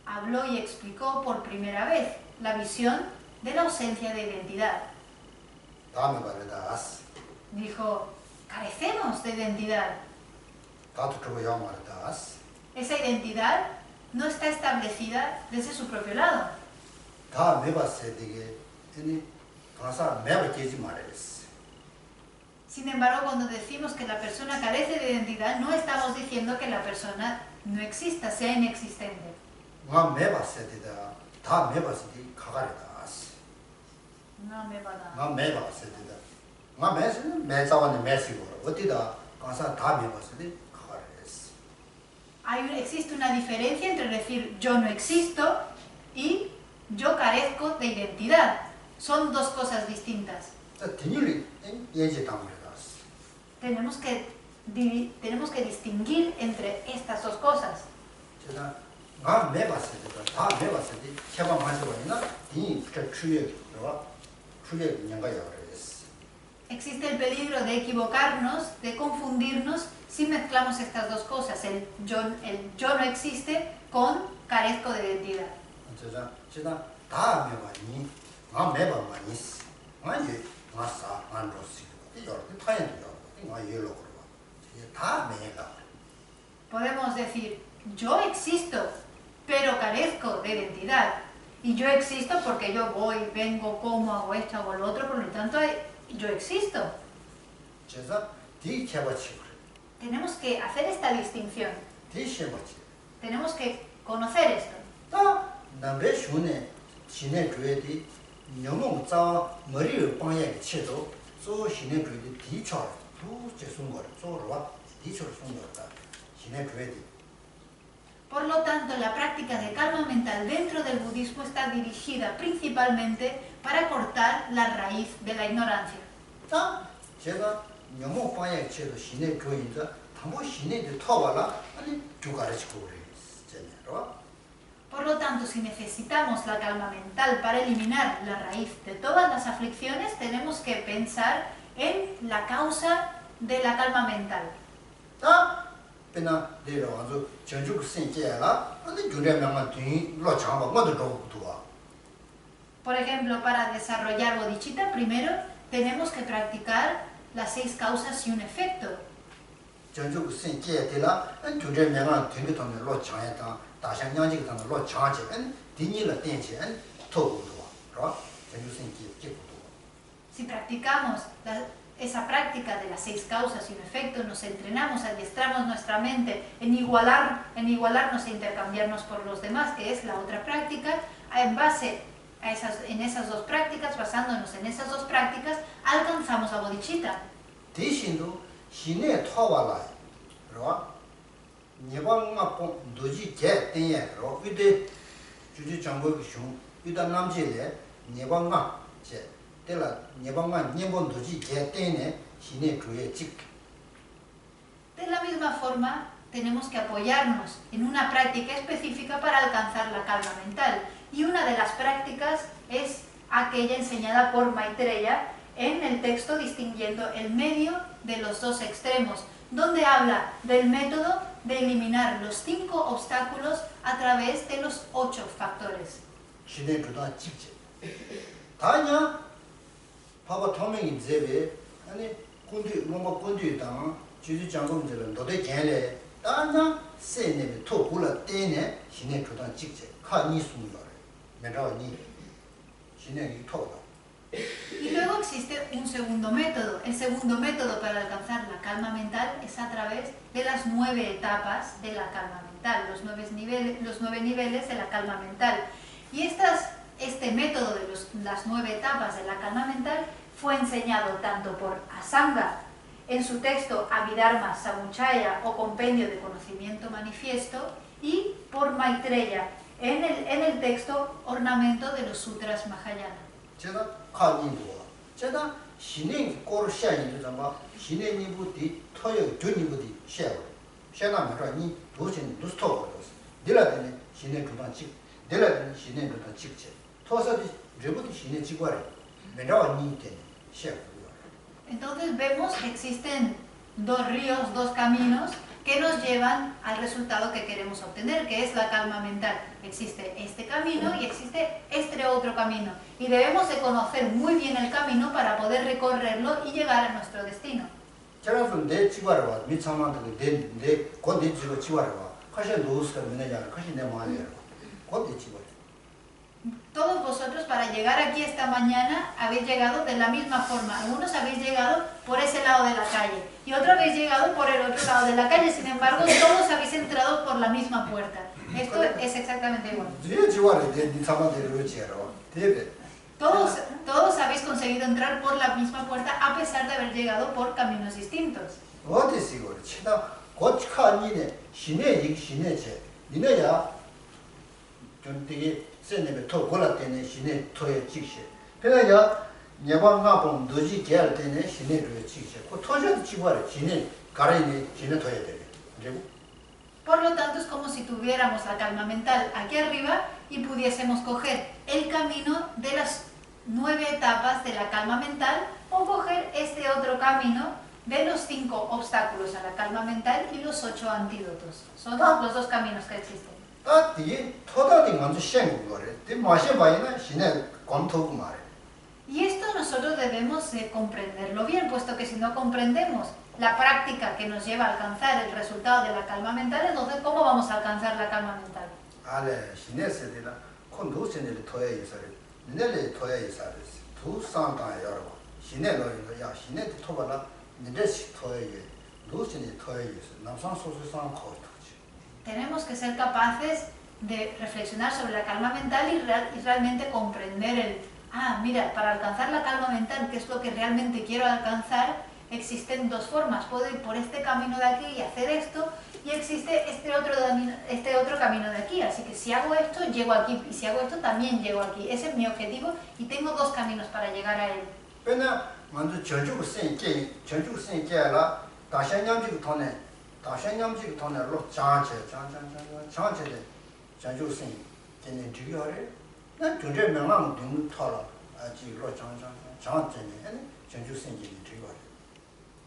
habló y explicó por primera vez, la visión de la ausencia de identidad. 다 매바르다 아스 Dijo, carecemos de identidad. 다도 그거 영마르다 아스 Esa identidad no está establecida desde su propio lado. 다 매바세되게 아니 가사 매바 깨지 말아야지 Sin embargo, cuando decimos que la persona carece de identidad, no estamos diciendo que la persona no exista, sea inexistente. 나 매바세되다 다 매바세되 가가르다 아스 No me va a dar. 나 매바세되다 나 매스는 매자원의 매시고 어디다 가사 다 매바세되 가가르스 Existe una diferencia entre decir yo no existo y yo carezco de identidad. Son dos cosas distintas. 디니리 예제 담으려다스 Tenemos que distinguir entre estas dos cosas. 제가 나 매바세되다 다 매바세되 해봐 마셔봐이나 디 추역이와 추역 연가야 그랬어 Existe el peligro de equivocarnos, de confundirnos si mezclamos estas dos cosas, el yo no existe con carezco de identidad. 제가 다 매바니 나 매바만이 아니 나사 안로시 이거 타연이요 이거 예로 그러고 다 매가 Podemos decir, yo existo, pero carezco de identidad. Y yo existo porque yo voy, vengo, como, hago esto, hago lo otro, por lo tanto yo existo. 제가 디 해봐치 그래 Tenemos que hacer esta distinción. 디 해봐치 Tenemos que conocer esto. 다 남배 슈네 신의 교회디 너무 자 머리를 방향에 쳐도 저 신의 교회디 뒤쳐 두 제순 거를 저러와 뒤쳐를 쏜 거다 신의 교회디 Por lo tanto, la práctica de calma mental dentro del budismo está dirigida principalmente para cortar la raíz de la ignorancia. 자 제가 너무 방향에 쳐도 신의 교회인자 당고 신의 터와라 아니 두 가르치고 그래 제대로 Por lo tanto, si necesitamos la calma mental para eliminar la raíz de todas las aflicciones, tenemos que pensar en la causa de la calma mental. 자 배나 내려와서 전주 생계라 아니 주례명만 뒤 로창바 뭐도 도와 Por ejemplo, para desarrollar bodhicitta, primero tenemos que practicar las 6 causas y un efecto. 전주 생계들라 안 주례명만 뒤에 돈을 로창했다 다샹냥지 같은 로 창제 디니를 땡체 토고도 와 전주 생계 계고도 Si practicamos esa práctica de las 6 causas y un efecto, nos entrenamos, adiestramos nuestra mente en igualarnos e intercambiarnos por los demás, que es la otra práctica, en esas dos prácticas, basándonos en esas dos prácticas, alcanzamos la bodhicitta. 대신도 신의 토와라 그러 니방마 도지 개 땡예로 위대 주주 정보의 중 위다 남제에 니방마 제 때라 니방마 니본 도지 개 땡네 신의 교회 직 De la misma forma, tenemos que apoyarnos en una práctica específica para alcanzar la calma mental. Y una de las prácticas es aquella enseñada por Maitreya en el texto distinguiendo el medio de los dos extremos, donde habla del método de eliminar los 5 obstáculos a través de los 8 factores. 신의 교단 직제 다냐 봐봐 통명이 제베 아니 군디 뭔가 군디다 주주 장검들은 너도 걔래 다냐 세네베 토불라 떼네 신의 교단 직제 카니 숨거래 메라니 신의 토다 Y luego existe un segundo método. El segundo método para alcanzar la calma mental es a través de las 9 etapas de la calma mental, los 9 niveles de la calma mental. Y este método de las 9 etapas de la calma mental fue enseñado tanto por Asanga en su texto Abhidharma Samuchaya o Compendio de Conocimiento Manifiesto y por Maitreya en el texto Ornamento de los Sutras Mahayana. 제가 카니도 제가 신의 꼬르 샤인도 좀 신의 니부디 토요 주니부디 샤워 샤나면 니 도신 누스토 내라더니 신의 그만 직 내라더니 신의 그만 직체 토사디 레부디 신의 직과래 메라와 니테 샤워. Entonces vemos que existen dos ríos, dos caminos que nos llevan al resultado que queremos obtener, que es la calma mental. Existe este camino y existe este otro camino. Y debemos de conocer muy bien el camino para poder recorrerlo y llegar a nuestro destino. Todos vosotros para llegar aquí esta mañana habéis llegado de la misma forma. Algunos habéis llegado por ese lado de la calle y otros habéis llegado por el otro lado de la calle. Sin embargo, todos habéis entrado por la misma puerta. Esto es exactamente igual. Todos habéis conseguido entrar por la misma puerta a pesar de haber llegado por caminos distintos. 세네베 토 골라 때네 신의 토에 직시. 그러니까 예방가 본 너지 계할 때네 신의 토에 직시. 그 토저도 지구하래 신의 가라니 신의 토에 되게. 그리고 Por lo tanto, es como si tuviéramos la calma mental aquí arriba y pudiésemos coger el camino de las 9 etapas de la calma mental o coger este otro camino de los 5 obstáculos a la calma mental y los 8 antídotos. Son los dos caminos que existen. Y esto nosotros debemos de comprenderlo bien, puesto que si no comprendemos la práctica que nos lleva a alcanzar el resultado de la calma mental, entonces ¿cómo vamos a alcanzar la calma mental? Tenemos que ser capaces de reflexionar sobre la calma mental y realmente comprender mira, para alcanzar la calma mental, que es lo que realmente quiero alcanzar, existen dos formas. Puedo ir por este camino de aquí y hacer esto, y existe este otro camino de aquí. Así que si hago esto, llego aquí, y si hago esto, también llego aquí. Ese es mi objetivo y tengo dos caminos para llegar a él.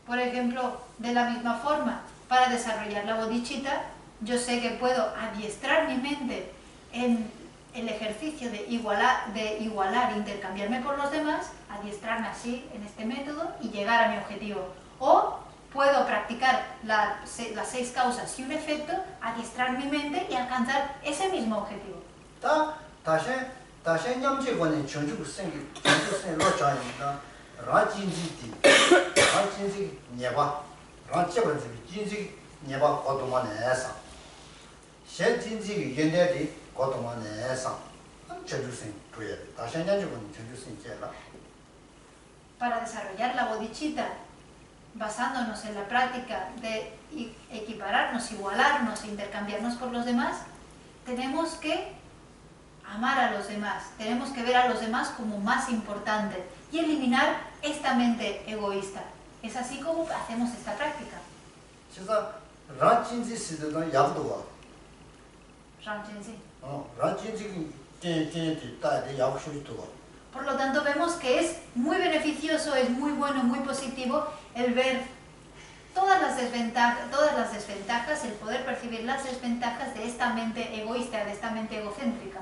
Por ejemplo, de la misma forma, para desarrollar la bodhicitta, yo sé que puedo adiestrar mi mente en el ejercicio de igualar, intercambiarme por los demás, adiestrarme así en este método y llegar a mi objetivo. O puedo practicar las 6 causas y un efecto, adiestrar mi mente y alcanzar ese mismo objetivo. Para desarrollar la bodhicitta, basándonos en la práctica de equipararnos, igualarnos, intercambiarnos por los demás, tenemos que amar a los demás, tenemos que ver a los demás como más importantes y eliminar esta mente egoísta. Es así como hacemos esta práctica. Por lo tanto, vemos que es muy beneficioso, es muy bueno, muy positivo el ver todas las desventajas, el poder percibir las desventajas de esta mente egoísta, de esta mente egocéntrica.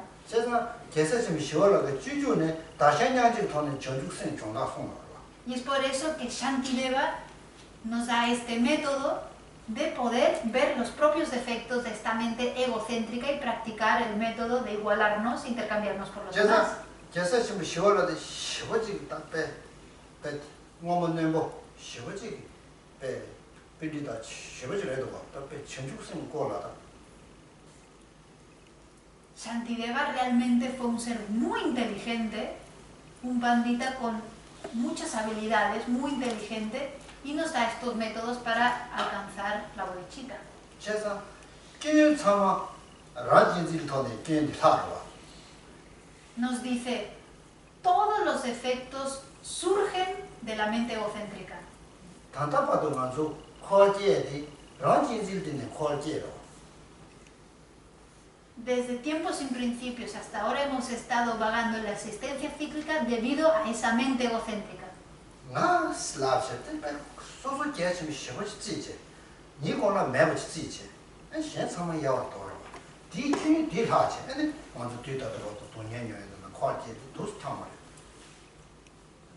Y es por eso que Shantideva nos da este método de poder ver los propios defectos de esta mente egocéntrica y practicar el método de igualarnos, intercambiarnos por los demás. Shantideva realmente fue un ser muy inteligente, un pandita con muchas habilidades, muy inteligente, y nos da estos métodos para alcanzar la bodhicitta. Nos dice, todos los defectos surgen de la mente egocéntrica. Desde tiempos sin principios hasta ahora hemos estado vagando en la existencia cíclica debido a esa mente egocéntrica.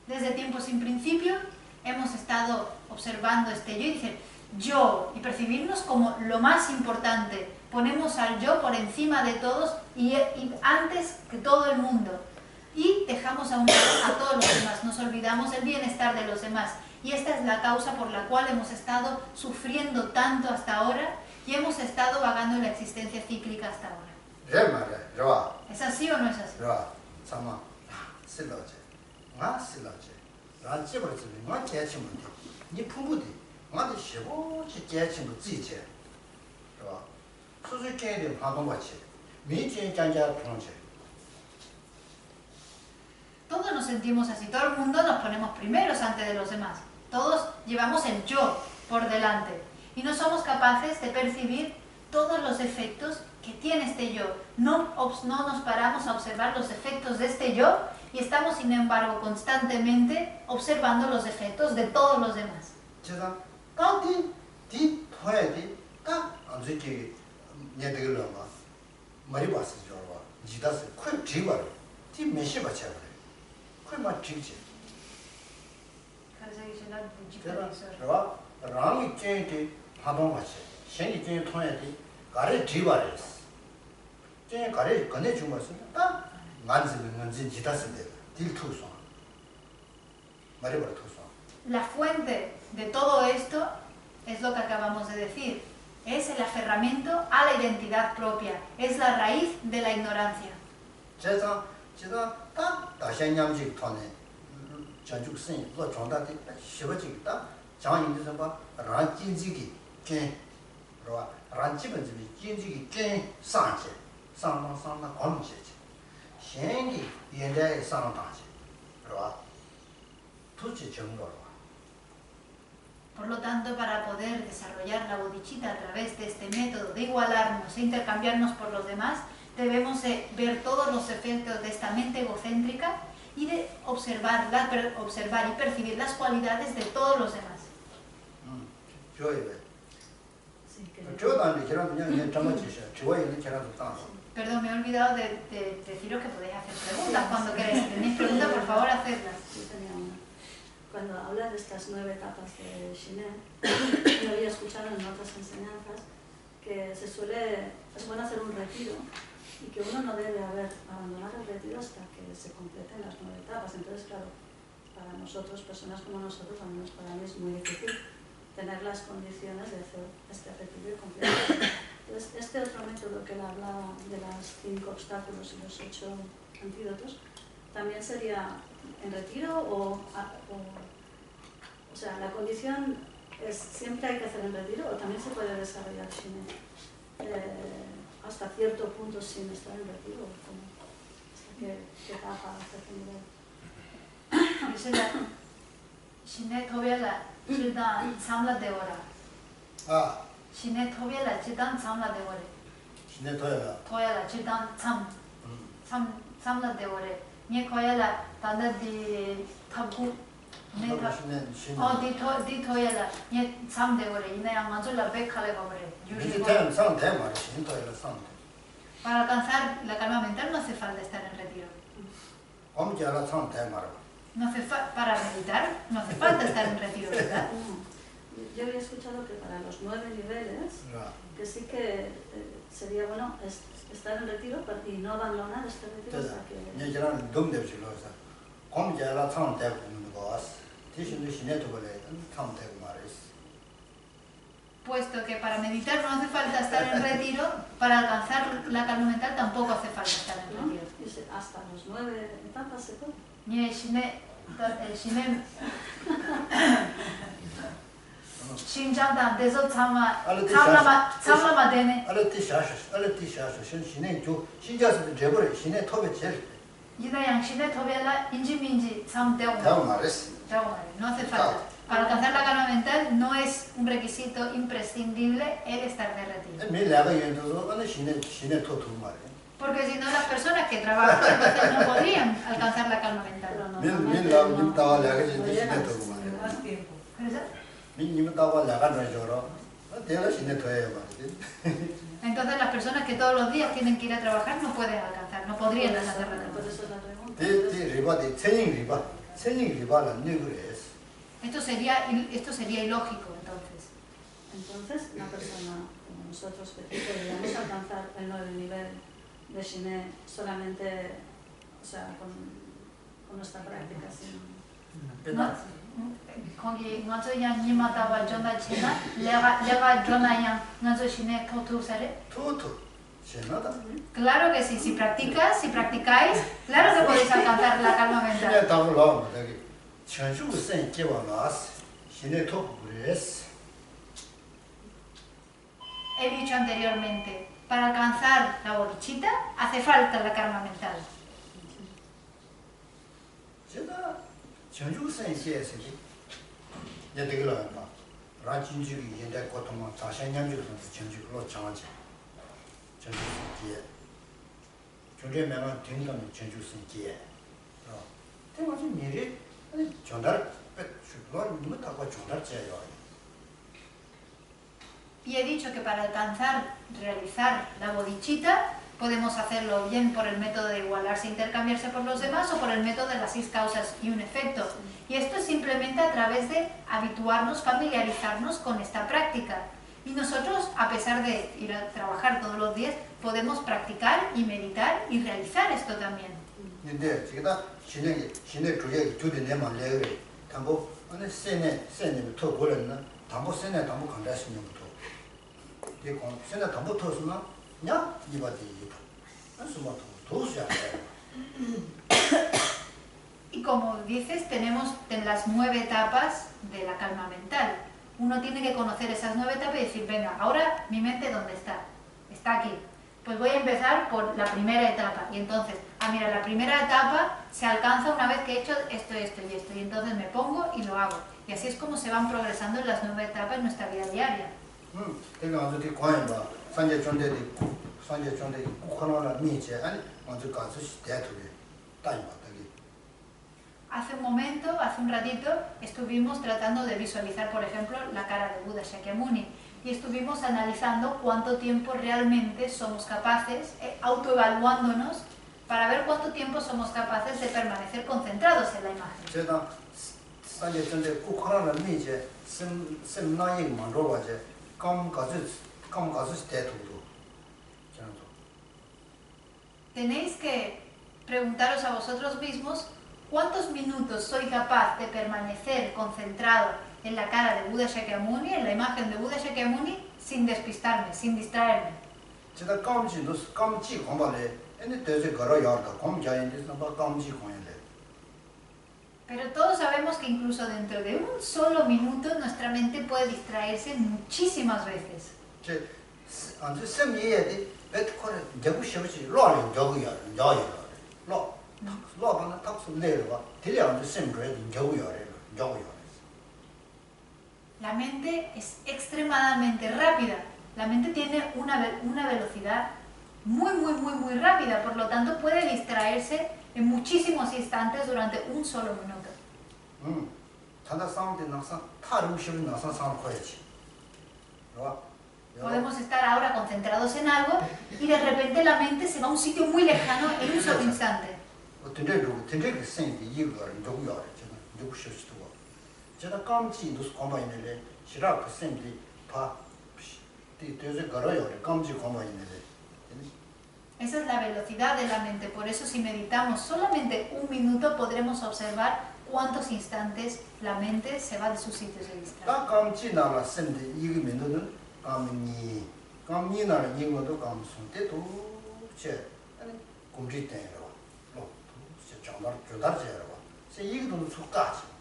Desde tiempos sin principio hemos estado observando este yo y dicen yo y percibirnos como lo más importante. Ponemos al yo por encima de todos y antes que todo el mundo. Y dejamos a un lado a todos los demás, nos olvidamos del bienestar de los demás. Y esta es la causa por la cual hemos estado sufriendo tanto hasta ahora y hemos estado vagando en la existencia cíclica hasta ahora. ¿Es así o no es así? Todos nos sentimos así, todo el mundo nos ponemos primeros antes de los demás. Todos llevamos el yo por delante y no somos capaces de percibir todos los efectos que tiene este yo. No nos paramos a observar los efectos de este yo y estamos, sin embargo, constantemente observando los efectos de todos los demás. La fuente de todo esto es lo que acabamos de decir. Es el aferramiento a la identidad propia. Es la raíz de la ignorancia. Por lo tanto, para poder desarrollar la bodhicitta a través de este método de igualarnos e intercambiarnos por los demás, debemos ver todos los efectos de esta mente egocéntrica y de observar y percibir las cualidades de todos los demás. Perdón, me he olvidado de deciros que podéis hacer preguntas cuando queráis. Si tenéis preguntas, por favor, hacedlas. Cuando hablas de estas 9 etapas de Shiné, yo había escuchado en otras enseñanzas que es bueno hacer un retiro y que uno no debe abandonar el retiro hasta que se completen las 9 etapas. Entonces, claro, para nosotros, personas como nosotros, al menos para mí es muy difícil tener las condiciones de hacer este retiro y completar. Entonces, este otro método que él hablaba de los 5 obstáculos y los 8 antídotos, también sería en retiro o sea, la condición es siempre hay que hacer en retiro o también se puede desarrollar hasta cierto punto sin estar en retiro, hasta qué etapa, hasta qué nivel. Shiné todavía la chidan samla de hora. Shiné todavía la chidan samla de hora. Shiné todavía la chidan samla de hora. Ni todavía la tanda de tabu. di todavía la ni sam de hora. Y no han hecho la beca le cobre. Para alcanzar la calma mental no hace falta estar en retiro. No hace para meditar no hace falta estar en retiro, ¿verdad? Yo había escuchado que para los 9 niveles, que sí que sería bueno estar en retiro y no abandonar este retiro hasta que... Puesto que para meditar no hace falta estar en retiro, para alcanzar la calma mental tampoco hace falta estar en retiro. Hasta los 9 etapas se puede. Ni el Shiné Shinjangdan deso tsama dene. Yidayang shine tobela inji minji sam 대화 teo. 말했어. No hace falta. Para alcanzar la calma mental no es un requisito imprescindible el estar derretido. 매 내가 연도도 안에 신의 토토 말이야. Porque si no, las personas que trabajan entonces no podrían alcanzar la calma mental. Pero 민 normalmente 나와 no, 님 따와 내가 no 신의 llegas. 토토 말이야. Más tiempo. ¿Verdad? 님 따와 내가 놔줘라. 내가 신의 토해야 말이지. Entonces las personas que todos los días tienen que ir a trabajar no pueden alcanzar, no podrían alcanzar la calma Por mental. eso es la pregunta. 대 리바 대 천인 리바는 누구래서. Esto sería ilógico entonces. Entonces, una persona como nosotros que podríamos alcanzar el nuevo nivel de Shiné solamente, o sea, con nuestra práctica, sin... 거기 먼저 양 니마다와 전다 치나 내가 전나양 먼저 신에 토투사래. 토토. 신나다. Claro que sí, si practicáis, claro que podéis alcanzar la calma mental. 신의 답을 나오면 되게 천수sen 개와 나왔어. 신의 토토 그랬어. He dicho anteriormente, para alcanzar la bodhicitta hace falta la karma mental. 제가 천주sen 시에서지. 얘들이 나와. 라진주기 현대 고통만 다시냥주로 천주로 장하지. 천주sen 기. 존재명은 등등 천주sen 기. 내가 좀 미리 전달 너 누구 타고 전달제요. Y he dicho que para realizar la bodhicitta, podemos hacerlo bien por el método de igualarse e intercambiarse por los demás o por el método de las 6 causas y un efecto. Y esto es simplemente a través de habituarnos, familiarizarnos con esta práctica. Y nosotros, a pesar de ir a trabajar todos los días, podemos practicar y meditar y realizar esto también. 근데 제가 신의 주에 주된 내만 내그래. 담보 안에 세네 더 걸었나? 담보 세네 담보 간다시면부터. 이 세네 담보 터스나? 냐? 이바디 이바. 그래서 뭐 도수야. Y como dices, tenemos las 9 etapas de la calma mental. Uno tiene que conocer esas 9 etapas y decir, venga, ahora mi mente ¿dónde está? Está aquí. Pues voy a empezar por la primera etapa. Y entonces, mira, la primera etapa se alcanza una vez que he hecho esto y esto. Y entonces me pongo y lo hago. Y así es como se van progresando en las 9 etapas en nuestra vida diaria. 내가 아주 관여봐. 산재 존재의 꼭 하나나 미제 아니 먼저 가서 대토에 따이 맞다기. Hace un ratito, estuvimos tratando de visualizar, por ejemplo, la cara de Buda Shakyamuni y estuvimos analizando cuánto tiempo realmente somos capaces, autoevaluándonos, para ver cuánto tiempo somos capaces de permanecer concentrados en la imagen. 제가 산재 존재 꼭 하나나 미제 셈나이 만들어가지 감 가서 대토도. Tenéis que preguntaros a vosotros mismos cuántos minutos soy capaz de permanecer concentrado en la cara de Buda Shakyamuni, en la imagen de Buda Shakyamuni, sin despistarme, sin distraerme. 제가 깜지 공부래. 근데 대체 걸어야 한다. 공자인데 뭐 깜지 공연래. Pero todos sabemos que incluso dentro de un solo minuto nuestra mente puede distraerse muchísimas veces. 제 안주 셈이에디 배트코레 저구셔지 로를 저구야. 로는 탁스 내려와. 들려 안주 셈그래 저구야. La mente es extremadamente rápida. La mente tiene una velocidad muy rápida, por lo tanto puede distraerse en muchísimos instantes durante un solo minuto. 단다 싸움때 나서 타rum시를 나서 싸움 거야지. Podemos estar ahora concentrados en algo y de repente la mente se va a un sitio muy lejano en un solo instante. 근데 생기 이거를 저구야. 저거 저구셔지도. 제가 깜지 누스 공부했는데 시락 그 셈디 파 대제 걸어요. 깜지 공부했는데. Esa es la velocidad de la mente, por eso si meditamos solamente un minuto podremos observar cuántos instantes la mente se va de sus sitios de distracción. 딱 깜지 나라 셈디 이거 민도는 깜니 나라 이거도 깜순때도 제 아니 공지 때로 저 정말 조달제로 세 이거도 속까지.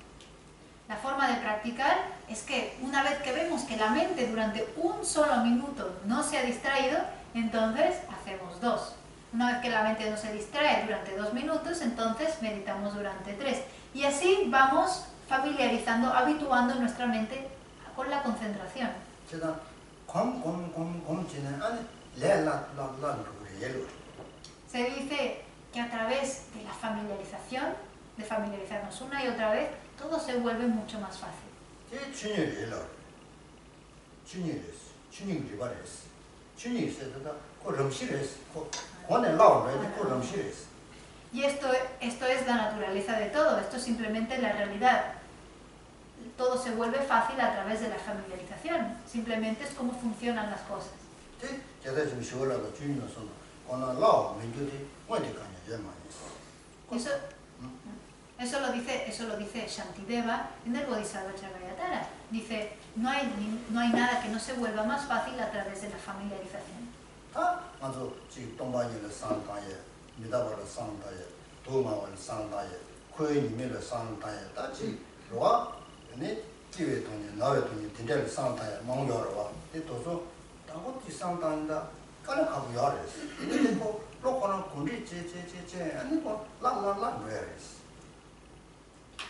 La forma de practicar es que una vez que vemos que la mente durante un solo minuto no se ha distraído, entonces hacemos 2. Una vez que la mente no se distrae durante 2 minutos, entonces meditamos durante 3. Y así vamos familiarizando, habituando nuestra mente con la concentración. Se dice que a través de la familiarización, de familiarizarnos una y otra vez, todo se vuelve mucho más fácil. Y esto es la naturaleza de todo, esto es simplemente la realidad. Todo se vuelve fácil a través de la familiarización, simplemente es cómo funcionan las cosas. Eso lo dice Shantideva en el Bodhisattva Charvayatara. Dice, no hay nada que no se vuelva más fácil a través de la familiarización.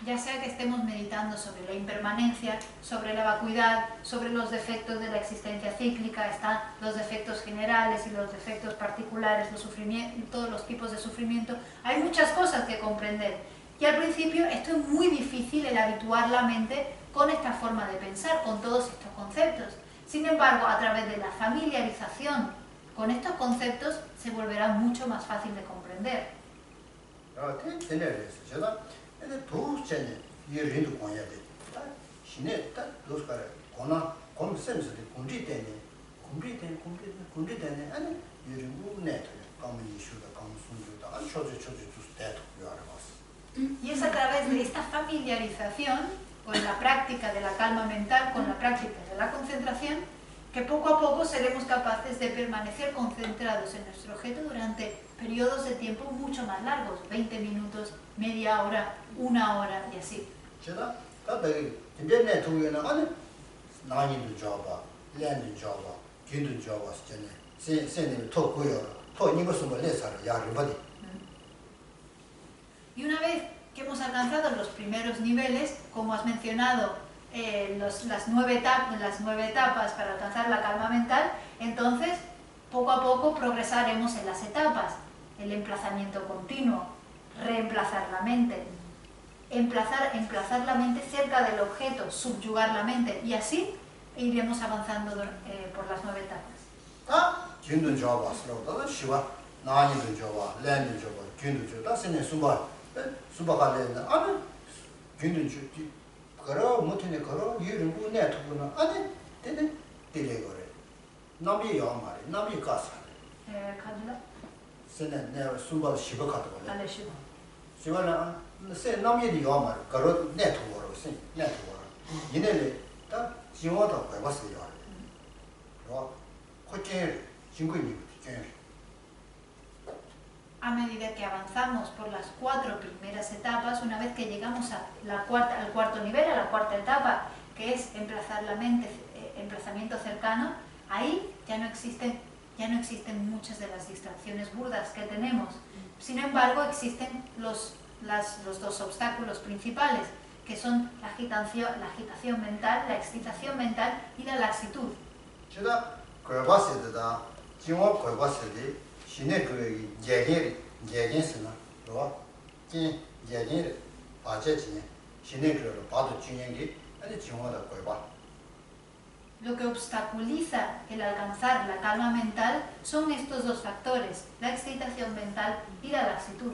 Ya sea que estemos meditando sobre la impermanencia, sobre la vacuidad, sobre los defectos de la existencia cíclica, están los defectos generales y los defectos particulares, todos los tipos de sufrimiento, hay muchas cosas que comprender. Y al principio esto es muy difícil, el habituar la mente con esta forma de pensar, con todos estos conceptos. Sin embargo, a través de la familiarización con estos conceptos se volverá mucho más fácil de comprender. Y es a través de esta familiarización con la práctica de la calma mental, con la práctica de la concentración, que poco a poco seremos capaces de permanecer concentrados en nuestro objeto durante periodos de tiempo mucho más largos, 20 minutos, media hora, 1 hora y así. Y una vez que hemos alcanzado los primeros niveles, como has mencionado, las 9 etapas para alcanzar la calma mental, entonces poco a poco progresaremos en las etapas. El emplazamiento continuo, reemplazar la mente, emplazar la mente cerca del objeto, subyugar la mente, y así iremos avanzando por las 9 etapas. A medida que avanzamos por las 4 primeras etapas, una vez que llegamos al cuarto nivel, a la 4ª etapa, que es emplazar la mente, emplazamiento cercano, ahí ya no existen muchas de las distracciones burdas que tenemos. Sin embargo, existen los 2 obstáculos principales, que son la agitación mental, la excitación mental y la laxitud. Lo que obstaculiza el alcanzar la calma mental son estos 2 factores, la excitación mental y la laxitud.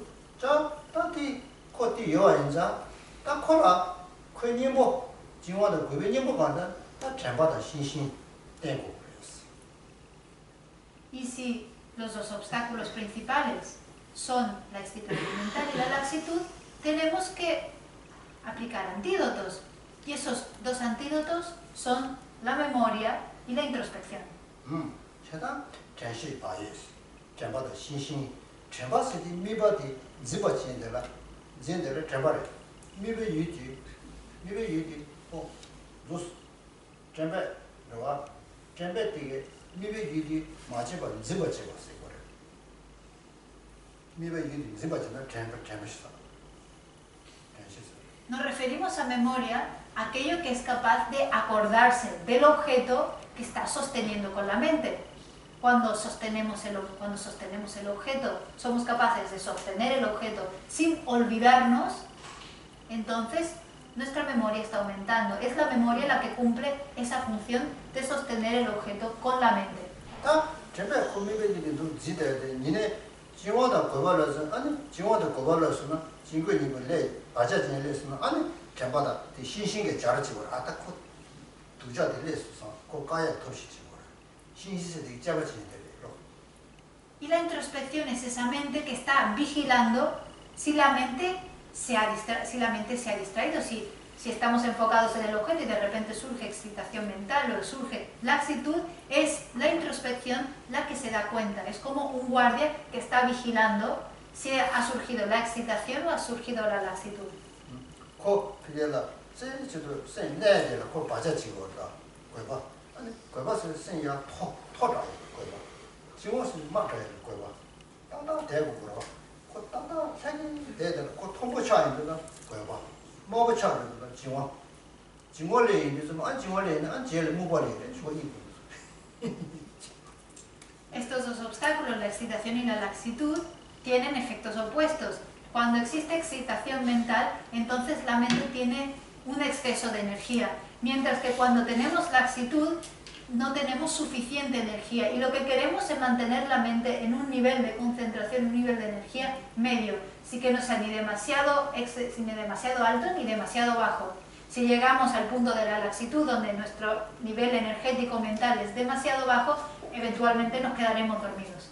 Y si los 2 obstáculos principales son la excitación mental y la laxitud, tenemos que aplicar antídotos. Y esos 2 antídotos son la memoria y la introspección. Nos referimos a memoria a aquello que es capaz de acordarse del objeto que está sosteniendo con la mente. Cuando sostenemos el objeto, somos capaces de sostener el objeto sin olvidarnos, entonces nuestra memoria está aumentando. Es la memoria la que cumple esa función de sostener el objeto con la mente. Y la introspección es esa mente que está vigilando si la mente se ha distraído, si estamos enfocados en el objeto y de repente surge excitación mental o surge laxitud, es la introspección la que se da cuenta. Es como un guardia que está vigilando si ha surgido la excitación o ha surgido la laxitud. Estos dos obstáculos, la excitación y la laxitud, tienen efectos opuestos. Cuando existe excitación mental, entonces la mente tiene un exceso de energía, mientras que cuando tenemos laxitud, no tenemos suficiente energía y lo que queremos es mantener la mente en un nivel de concentración, un nivel de energía medio, así que no sea ni demasiado alto ni demasiado bajo. Si llegamos al punto de la laxitud, donde nuestro nivel energético mental es demasiado bajo, eventualmente nos quedaremos dormidos.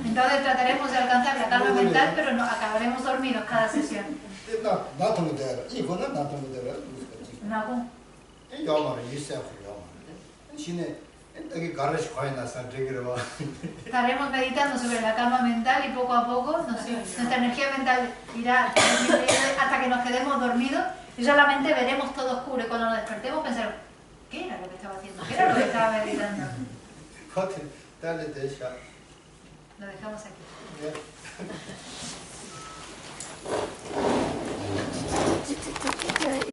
Entonces trataremos de alcanzar la calma mental, pero no, acabaremos dormidos cada sesión. Estaremos meditando sobre la calma mental y poco a poco nuestra energía mental irá hasta que nos quedemos dormidos y solamente veremos todo oscuro y cuando nos despertemos pensaremos, ¿qué era lo que estaba haciendo? ¿Qué era lo que estaba meditando? Lo dejamos aquí.